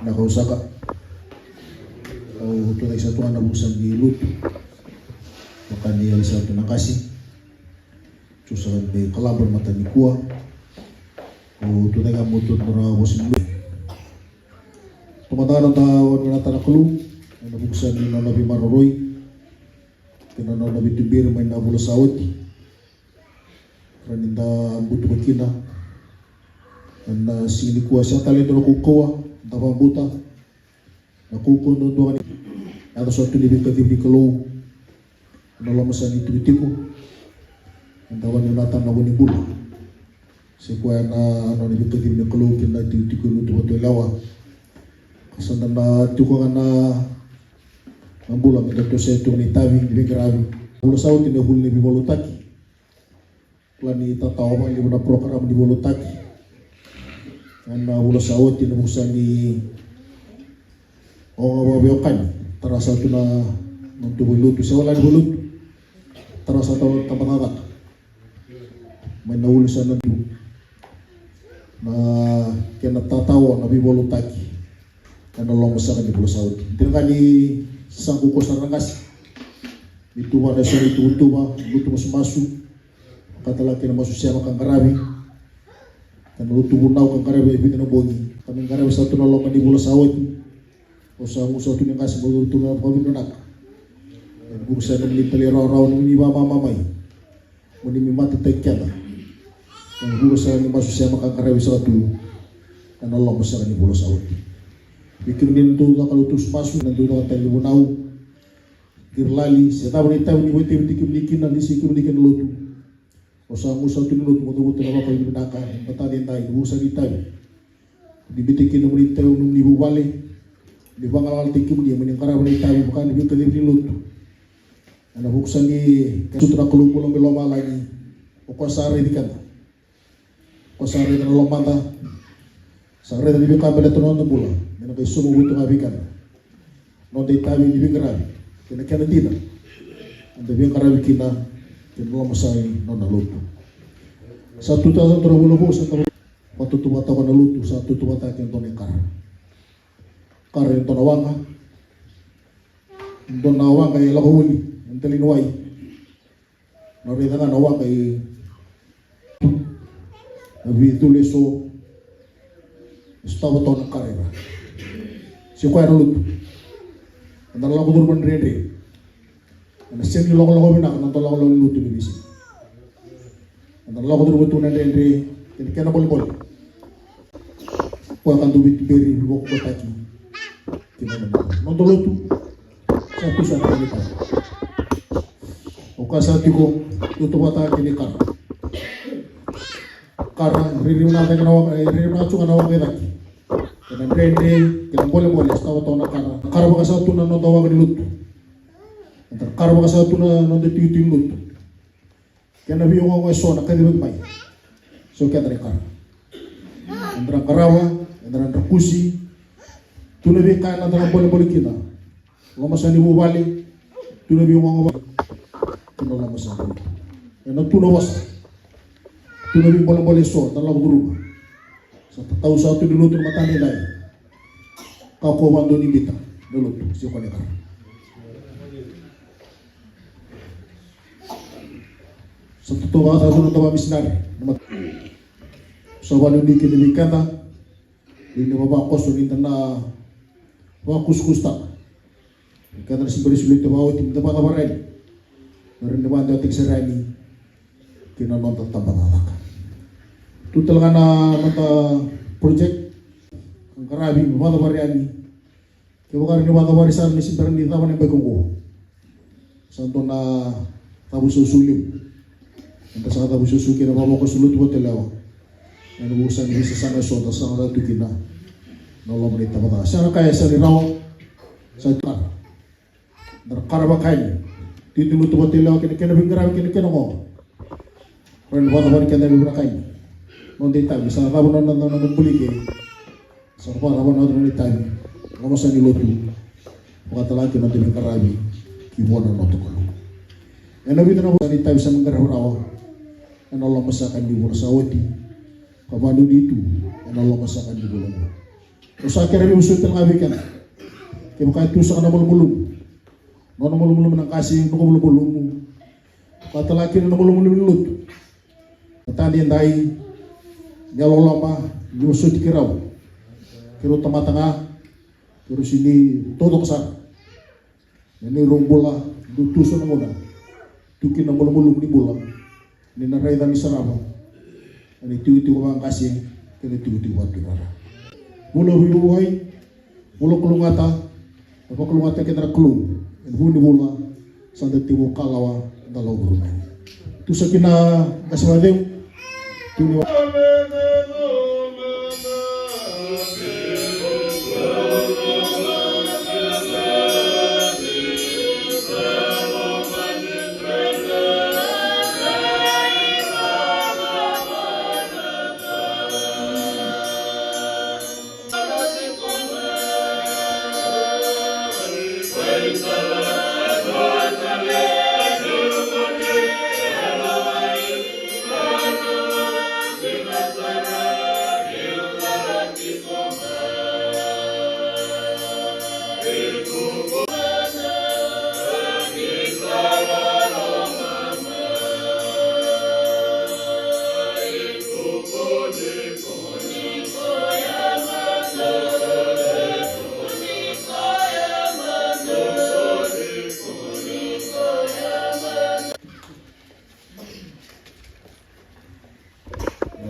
Nakausaka au tunai satu anak busan di Lut makan dia satu nakasi susah be kalaban mata ni kuah au tunai kamutut nora bosin lu tumatakan tahu nata nakulu anak busan ni nona bi maroroi kena nona bi tibir main abul sawati raninda butu bekina na sini kuah sa talento kukoa tapa buta na kuko no doani ada suatu di bikati di kelo na lama sani tu bitiku ndawa ni nata na boni bulu se kwa na no di bikati di kelo kina di tiku no to lawa kasanda na tuko kana ambula mi to se tu ni tavi di gravi bulu sauti ne bulu ni bolu taki plani tatawa ni bona program di bolu taki na bulu sauti na busan ni o wabeokan terasa tu na nanti bulu tu sewala di bulu terasa tahu tamat main na ulu sana tu na kena tatawa na bi bulu taki na long besar di bulu sauti dengan di sangku kosan rangas itu ada seri tu lutu masuk kata laki na masuk siapa kang karabi kan lutu bunau kang karabi bikin bongi kami karabi satu na long di bulu sauti usaha tu yang kasih baru tu nak kami nak, bukan nak beli telur ni mama mamai, muni mimata tekian, yang bukan ni masuk siapa makan karawi satu, dan Allah besar ni bolos awal. Bikin ni tu kalau tu masuk nanti tu kata ibu nau, kirlali, setiap wanita ni wanita bikin nanti si bikin lutu, usaha tu ni lutu betul nama kau ibu nak, betadin tai, bukan ni tai, dibikin wanita ni ibu balik. Di bangal tikim dia meningkara wanita bukan di kedip di lut ana buksan di sutra kelumpulang beloma lagi okosare di kata okosare dan lomata sare dari bika bela tono bula mena kay sumu butu ngabikan non de tabi di bingara kena dina ande bingara bikina ken loma sai non lut satu tahun terlalu satu waktu tu mata kana lut satu tu mata ken tonekar kare tonawanga donawanga ila huli entelinwai nore danga nawanga i vidule so stava tona karera si ko lut andar la ko dur man rede ana sen lo bina nan to lo lut ni bisi andar la ko dur betu na rede ken bol ko kan du bit beri ko taki nondolotu satu satu kita okasatiko tutu bata kini karang riruna cunga nawa ngedaki kena rende kena boleh stawa tona karang baka satu na notawa ngadi lutu antar karang baka satu na nonde tiutin lutu kena biyo ngwa sona kadi bagmai so kena karang antara karawa antara kusi tunabi kana dalam boleh kita lama sani bu bali tunabi ngomong tuno lama sani ena tuno was tunabi boleh so dalam guru tahu satu dulu tu mata nilai kau ko bando ni bita dulu si ko ne kar satu tu bahasa tu tu misnar so balu ni kini kata ini bapa kos ni tanah wakus kusta kata si beri sulit bawa tim tempat apa lain dari depan datik serani kena nonton tempat alaka tu telangana nonton project karabi mata variani kebakar ni mata varisan ni simperan di taman yang begunggu santona tabu susulim entah saat tabu susu kena bawa ke sulut buat telawa yang urusan bisa sana suatu sangat tu kena nolong berita pada. Saya kaya saya rawat saya tar, berkarba kain, Di dulu tu hotel kena kena bingkara kena ngom. Ren buat kena berakai. Non dita bisa rabon non buli ke. Sarpa rabon non dita. Ngomasa ni lotu. Waktu lagi nanti bingkara bi. Kibuan non tu kalau. Yang nabi tu nak dita bisa menggarap rawa. Yang Allah masakan di Wursawati. Kapan itu? Yang Allah masakan di bulan. Usaha kira usul terlalu kan. Kaya kaya tu sa namulumulum. No namulumulum ng kasi no namulumulum. Katalaki no namulumulum lut. Katani dai nyalolama nyusut kiraw. Kiro tamatanga kiro sini todo kasar. Ini rumbola dutuso na muna. Tukin namulumulum ni bola. Ni naray dami sarama. Ani tiwi-tiwi ang kasi kaya tiwi-tiwi watu nara. Mula huway mula kulungata. Apa keluarga kita kelung, huni bola, sampai timu kalawa dalau bermain. Tu sakina kasih tu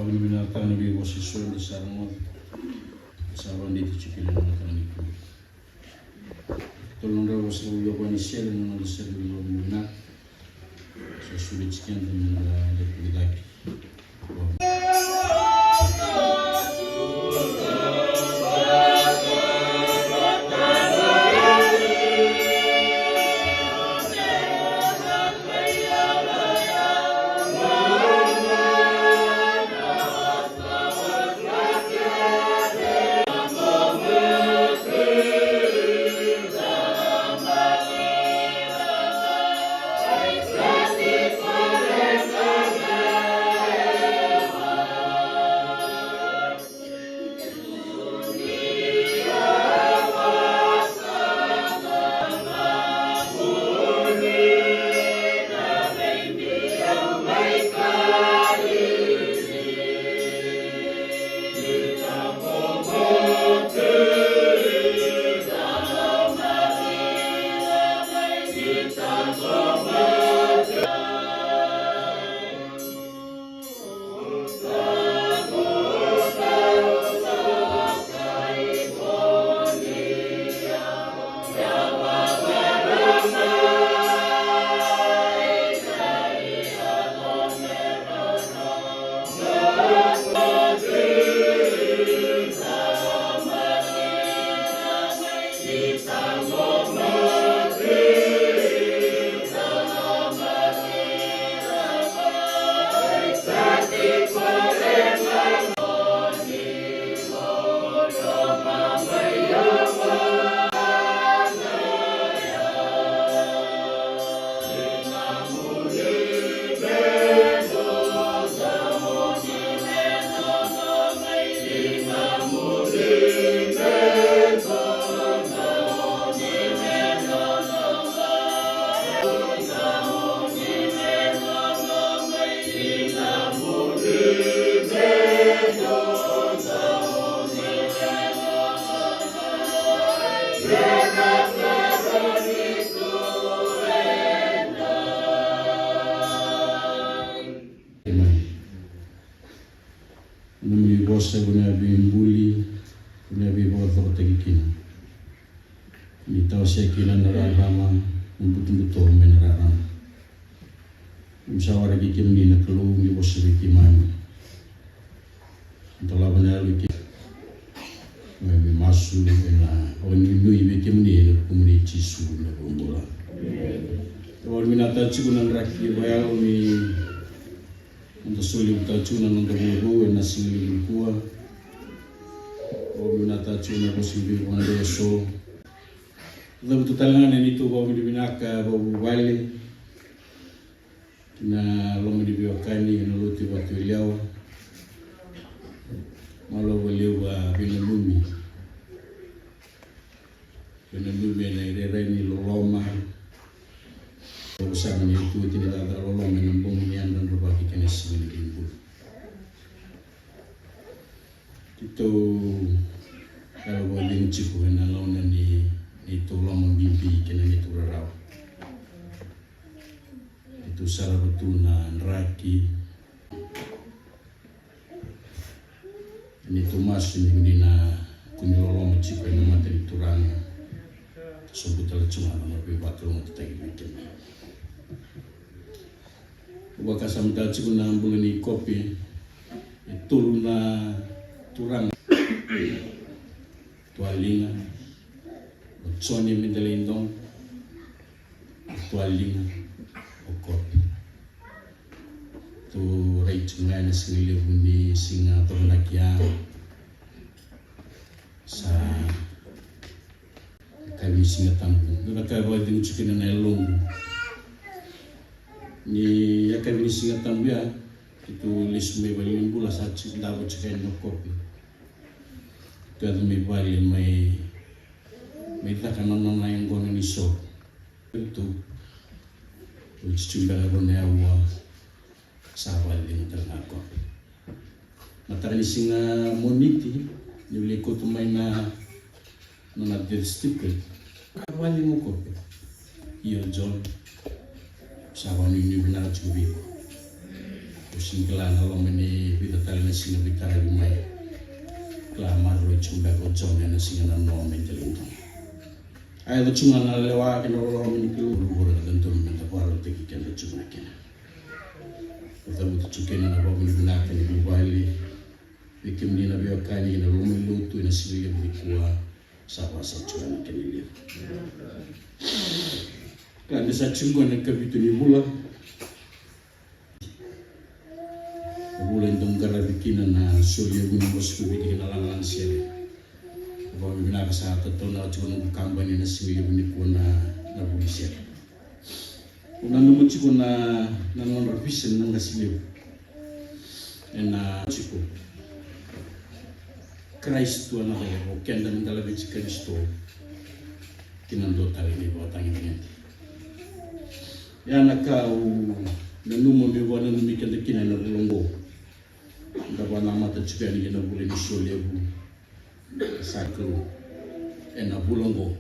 binatang nabi posisyon di sarang sawan di cikilan nakan itu. Tolong daw sa ulo ko ni Shell ng sa ulo na sa sulit cikian ng dagdag. Numi bosa guna bimbuli guna bibawa tertegikin. Ni tahu saya kira narahama betul-betul menarahama. Musyawarah kikim ni nakelung ni bosa bikiman. Entahlah benar bikim. Nabi masuk na oni nui bikim ni kumuni cisu na kumbola. Tawar minata cukunan raki bayalo mi untuk sulit tacunan untuk buku na sili kuah. Tawar minata cukunan kusimbi wandeso. Lalu tu talangan ini tu bawa di binaka bawa balik. Na lomo di biokani na luti batu liaw. Malo beliau binalumi. Binalumi na irere ni loloma. Usah ni itu tidak ada loloma nambung nian dan berbagi kenes dengan ibu. Itu kalau boleh cipu na launa ni itu loloma mimpi kena itu rarau. Itu salah betuna neraki. Ini Thomas ini na kunjolo macik na materi turang sebut cuma na bebat lo mati tagi bikin. Waka samta cikun na bulani kopi itu na turang tualinga Sony Mindalindong tualinga o kopi. Tu raitungan singile bundi singa tornakia sa kami singa tambu na kawa din chicken na long ni kami singa tambu ya itu lisme balin bula sa chicken dawo chicken no kopi tu ada me bali may takanan na yang gono ni so itu chicken na ron yawa sawal din terngako. Matari singa moniti ni ko tumay na district. Kawali mo ko. Iyo John sawan ni na chubi. Usingla na lo meni bida tali na singa bitara lumay. Klamar ro chumba ko John na singa na no mentelito. Ay do chunga na lewa ke no lo meni ku ro gantum na paro te ki kenda chunga kena. Tahu tu cukai na bawa menggunakan di Bali, bikin ni na biokani na rumah lutu na sila berikuah sahaja sahaja na kini. Kerana saya cungguan nak kabitu ni bulan itu gara bikin na sulia guna bosku bikin alang-alang siapa. Bawa menggunakan saat itu na cuma kampanye na sila berikuah na polisi. Una no chiko na non revision nang kasiliw na chiko Christ tu na kaya kenda ng dalawit si Kristo kinando tali ni batang ini ya nakau nanumo mi wana mi kenda kinana longo dapat nama ta chiko ni na bule ni solebu sakro na bulongo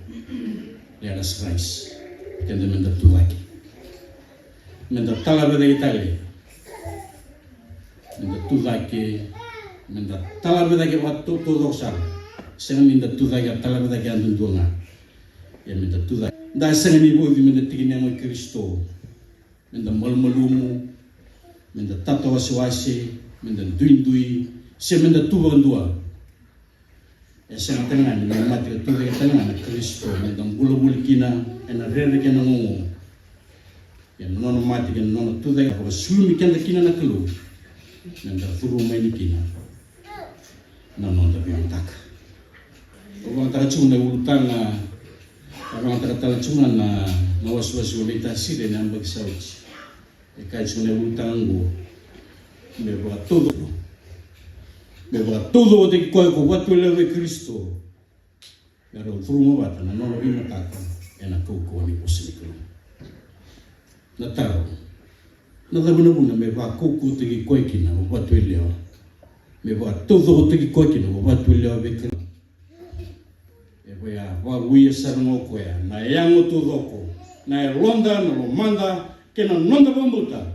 ya nas Christ kenda menda tu lagi menda talaba da Italia menda tudake menda talaba da ke watto todo sar sen menda tudake talaba da ke andun donga ya menda tudake da sen ni bo di menda tigini mo Kristo menda malmalumu menda tato wasi menda duindui se menda tubandua ya sen tengan ni mati tudake tengan Kristo menda bulubulkina ena rere ke nango yang nono mati kan nono tu dah kalau sulmi kan dah kina nak kelu, nanti furu main kina, nono dah biang tak. Kalau antara cuma urutan na, kalau antara cuma na was wanita sih dan ambek sauci, kalau cuma urutan go, membuat todo de kau buat oleh Kristo, kalau furu mawat, nono biang tak, enak kau ni posisi kelu. Nataro na labuna me ba kuku tegi koikina o batuelio me ba todo tegi koikina o batuelio bekra e boya wa wi sarmo koya na yango tudoko na londa na lomanda kena nonda bambuta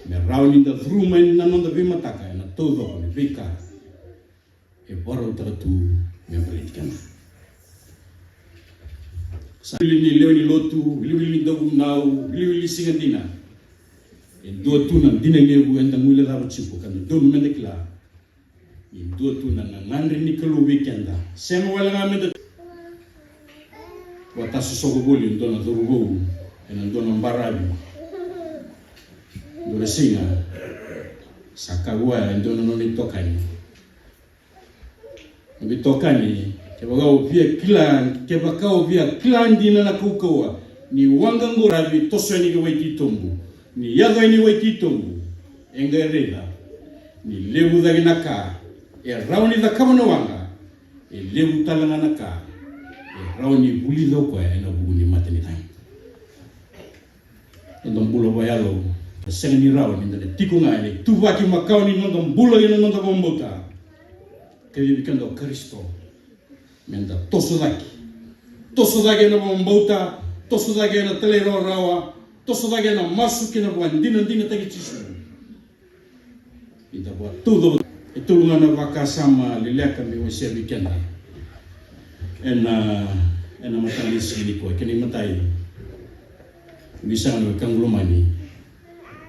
me rauni da ruma na nonda bimataka na todo me vika e boro tratu me balitkanaIli ni lotu, ili dawu nau, ili singatina. En dua tunan dina ngebu entang mula dapat cipu kan dom mendekla. En dua tunan ngandri ni kelu weekenda. Sema wala ngamen da. Wata susogo boli ndona dorugo. ena dono mbarabi dole singa sakagua ndono noni tokani kebakao via klandi na kukawa ni wangango ravi tosweni ke waiti tombu ni yaga ni waiti tombu engerela ni lebu da naka e rauni da kamana wanga e lebu talanga naka e rauni buli loko e na buli matani tai ndom bulo bayalo sengni rauni ndale tikunga ni tuvaki makao ni ndom bulo ina ndom bombota kebikando Kristo menda tosodaki na bombota tosodaki na telero rawa tosodaki na masuki na dina tagi tisu ita buat tudo itulungan na vaka sama lileka mi wese bikenda ena matali sini ko kini matai bisa no kanglumani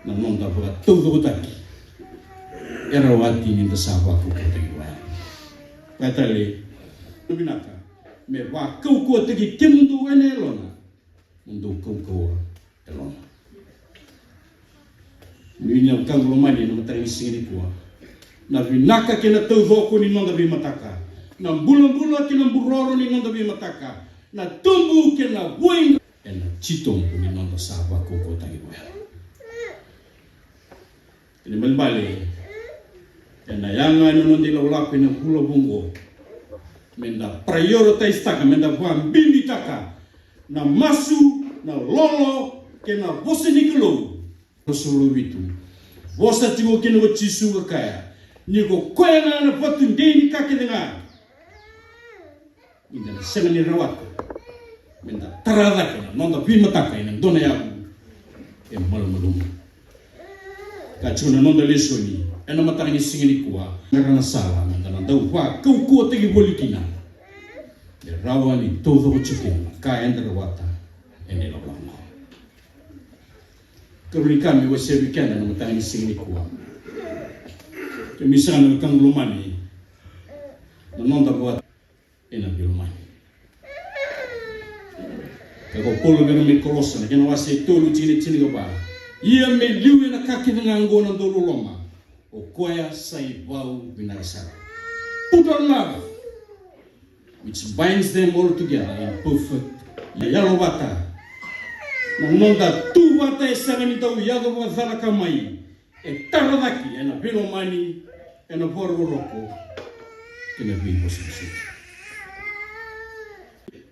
na nonda buat tudo taki era wati ni ndasaba ko tagi wa patali binaka me wa kau tegi kemundu ene lona mundu kau elona ninya kanglumani na matali sini ko na binaka kena tau ni nonda bi mataka na bula kena buroro ni nonda bi mataka na tumbu kena buing ena chitom ni nonda saba ko tagi wa ini melbale ena yanga no nonda la pena bula bungo menda prioritize taka menda buang bindi taka na masu na lolo kena bose nikolo rosolo bitu bosa tigo kena wachisu kaya niko kwena na patu ndeni kake denga inda sengani rawat menda tarada kena nonda bima taka ina dona ya e malum kachuna nonda lesoni ena matangi singini kuwa ngana sala menda ndau wa kau tegi bolikina de rawa ni todo ko chicken ka endra wata ene lo lama kami wase weekend na matangi singini kuwa misana kang lumani nonda buat ena bilumani kako polo gana me kolosa na kena wase tolu chini ko ba ia me liwe na kaki na ngona dolo loma o koya sai bau binasara put on love which binds them all together in perfect yalo bata na nonda tu bata esangani tau yado bazala kamai e taradaki ena bilumani ena bororoko kena bibo sisi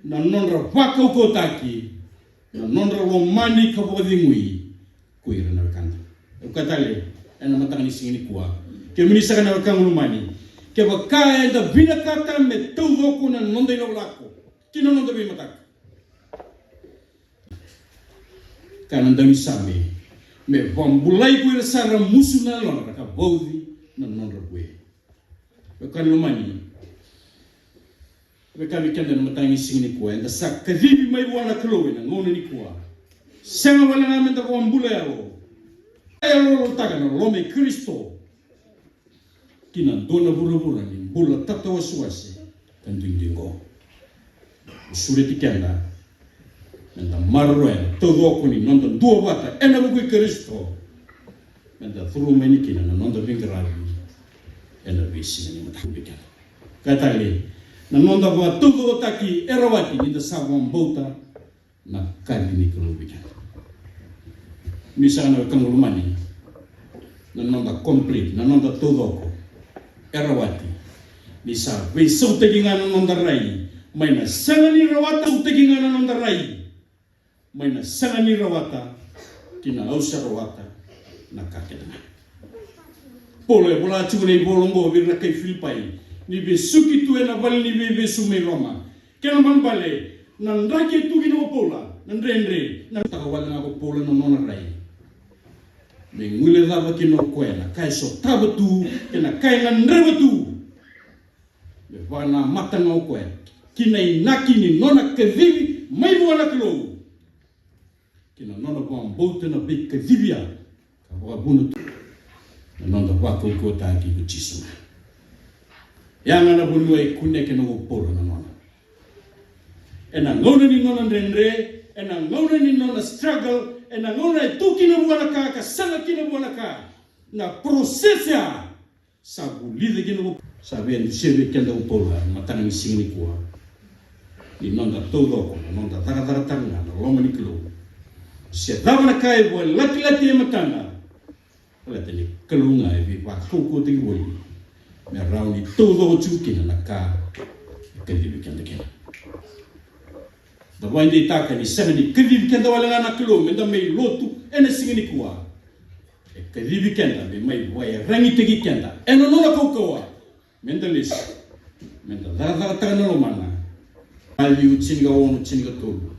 na nonra waka ukotaki na nonra womani kabodingui kuira na kanta ukatale ena matangani singini kuwa ke minisa kana kangulumani ke bakaya enda binakata me tawoko na nonda ilo lako kino nonda bi mataka kana ndami sami me vambulai kuira sara musu na lona ka bodi na nonda kwe kangulumani kami kenda na matangi singini kuwa enda sakadibi mai wana klowe na ngone ni kuwa senga wala na menda kwa mbula yao elo taka na lome Kristo kina dona bura ni mbula tata wasiwasi kandu indingo usure tikenda menda marroe todo kuni nonda dua bata ena buku Kristo menda thuru meni kina na nonda vingravi ena visi ni mtakubika katali na nonda kwa todo taki erawati ni da sabon bauta na kali ni kulubika misana kangulumani na nonda complete na nonda todo erawati nisa we sauteginga na nonda rai maina sangani rawata sauteginga na nonda rai maina sangani rawata kina ausa rawata na kakena polo bola chune bolongo virna kai Filipai ni be suki tu ena bal ni be sume Roma kena mambale na ndake tu gino pola na ndrendre na takawala na pola na nona rai me ngule dava kino kwena kai so tabatu kena kai ngandrebatu me wana mata no kwen kina inaki ni nona kevivi mai wana klo kina nona kwa mbote na be kevivia ka wa bunu na nona kwa ko ta ki kuchisuma yanga na bunu e kunne kena go polo na nona ena ngone ni nona ndendre e na ngauna ni no na struggle, e na ngauna e tuki na buana ka sanga kina buana ka na prosesya sa bulida kina sabi ang sebe kenda upola matana ni singni kuwa ni nonda todo ko nonda tara tanga na loma ni kilo se dava na kai bo lati e matana la tani kalunga e vi va koko te woli me rauni todo o tukina na ka kedi kenda kena da wande taka ni sangni kedi kenda wala na kilo me da me lotu ene singni kuwa e kedi kenda me mai wai rangi tegi kenda eno no la kokoa mendalis menda dara tanga no mana mali uchinga ono chinga tolu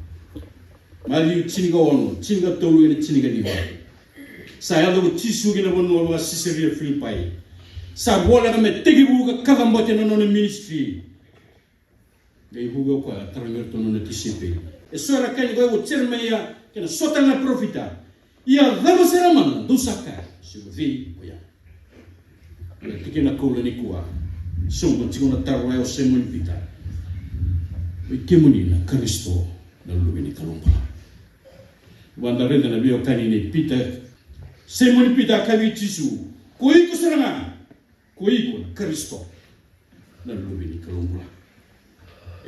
mali uchinga ono chinga tolu ni chinga ni wa saya do chisu gina wonu wa siseria filipai sa bola ka me tegi buga kada mbote no ministry dei buga ko tarangar to no tisipe e sora kan go cherme ya kena sota na profita ia dama seramana dosaka sivi ko ya tikina ko ni kuwa sungguh cikuna tarwa o semuni pita ikemuni na Kristo na lubini kalumba wanda renda na bio kanini pita semuni pita kavi chisu kuiku seranga kuiku na Kristo na lubini kalumba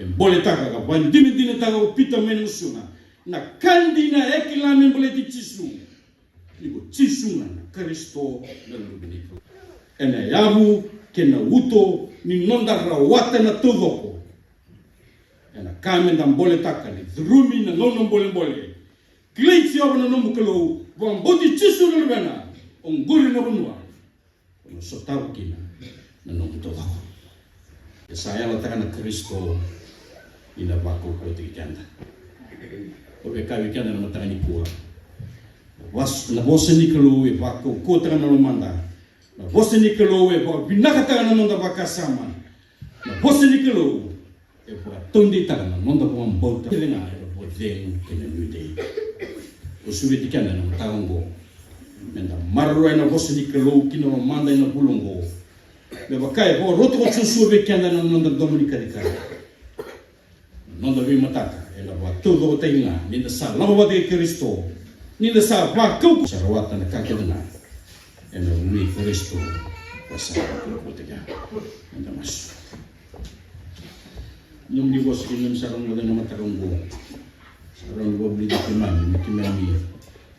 embole taka ka bandini dina taka o pita menusuna na kandina ekilame mbole ti chisu iko chisu na Kristo na lubini kalumba ena yabu kena uto ni nonda rawata na todoko ena kame na mbole taka ni drumi na nono mbole kleitsi oba na nomu kelo wamboti chisu lulubena onguri na bunwa ono sotaru kina na nomu todoko saya la na Kristo ina bako ko te kanda obe kawi kanda na mataka ni kuwa was na bose ni kelo e bako ko taka na manda na bose ni kelo e po binaka taka na monda bakasama na bose ni kelo e po tondi taka na monda po mbota lenga e po den kena nude o suwe dikana na matango menda marro na bose ni kelo kino manda na bulongo be bakai po roto ko suwe kanda na monda dominika dikara nonda vi mataka e la va todo tenga ni da sa lava de Kristo ni da sa va ko sarawata na kakena ena ui Kristo pasal ko tega anda mas nyum di bos kinum sarong ngada nama taronggo sarong go beli di kimami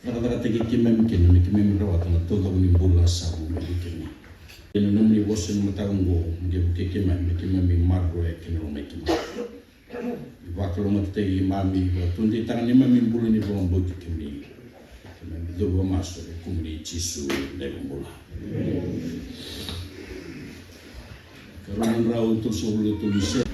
dara tegi kimami kimami rawat na todo ni bola sa mo dikini ena num di bos nama taronggo nge kimami margo e kino me kimami va ko mo tegi mami tundi tangan ni mami bulu ni bo mbo kimini dobo maso kumri chisu legumbola karon rau to solo to lise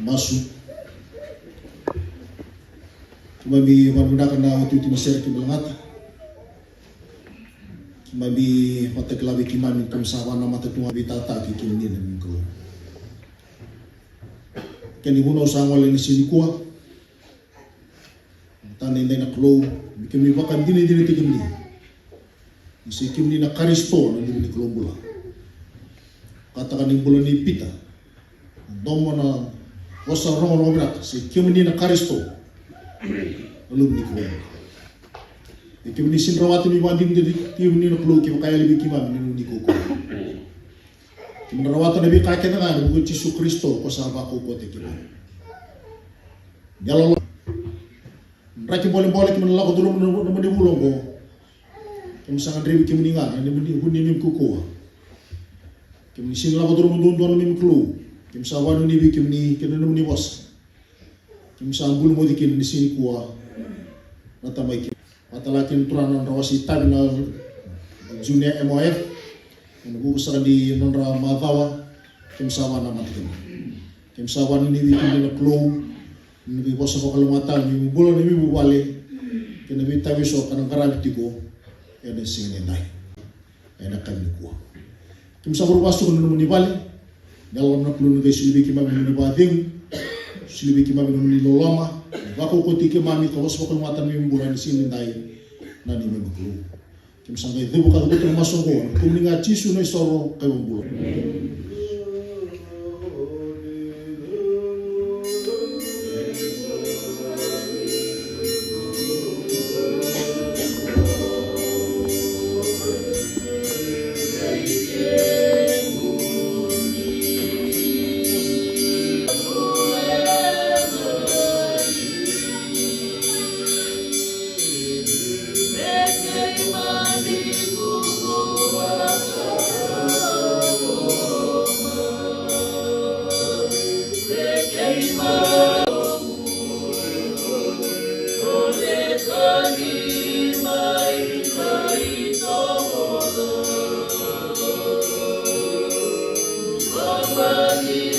masuk kami menggunakan na itu masyarakat belangati kami mata kelabi kimami kam sawana mata tunga bitata kikini na mingko kani huno sangwal ni sinikua tani ndai na klo kami bakan dini tikimni isi kimni na karisto na dini klo bula katakan ni bulan ni pita domo na wasa rongo berat si kimni na karisto belum ni klo kimni sinrawati ni wanding di kimni na klo kim kaya lebih kimam ni koko kim rawata nabi kaya na nga buku Yesus Kristo ko sa bako ko te kimam jalo raki boleh kim na lako dulu na mudi bulongo kim sangan ribi kim ni nga ni mudi ni koko kim sin lako dulu don mi klo kim sa wanu ni bi kim ni kenano ni bos kim sa bulu mo dikin ni sini kuwa natamay kim matalakin turanan rawasi tabi na junior MOF nagugusakan di nonra mavawa kim sa wana matikin kim sa wanu ni bi kim na klo ni bi bosa ko kalumatan ni bulo ni bi buwale kin bi tabi so kanang karabiti ko ene sini nai ene kan ni kuwa kim sa buru basu ko ni bali dalam nak lulu guys silibi kima minum bading silibi kima minum ni lolama bako ko tike mami ko was ko matan mi bulan sini dai nani mi bulu kim sangai debu ka ko masuk ko kum ni ngaci sunai soro kay bulu Bye.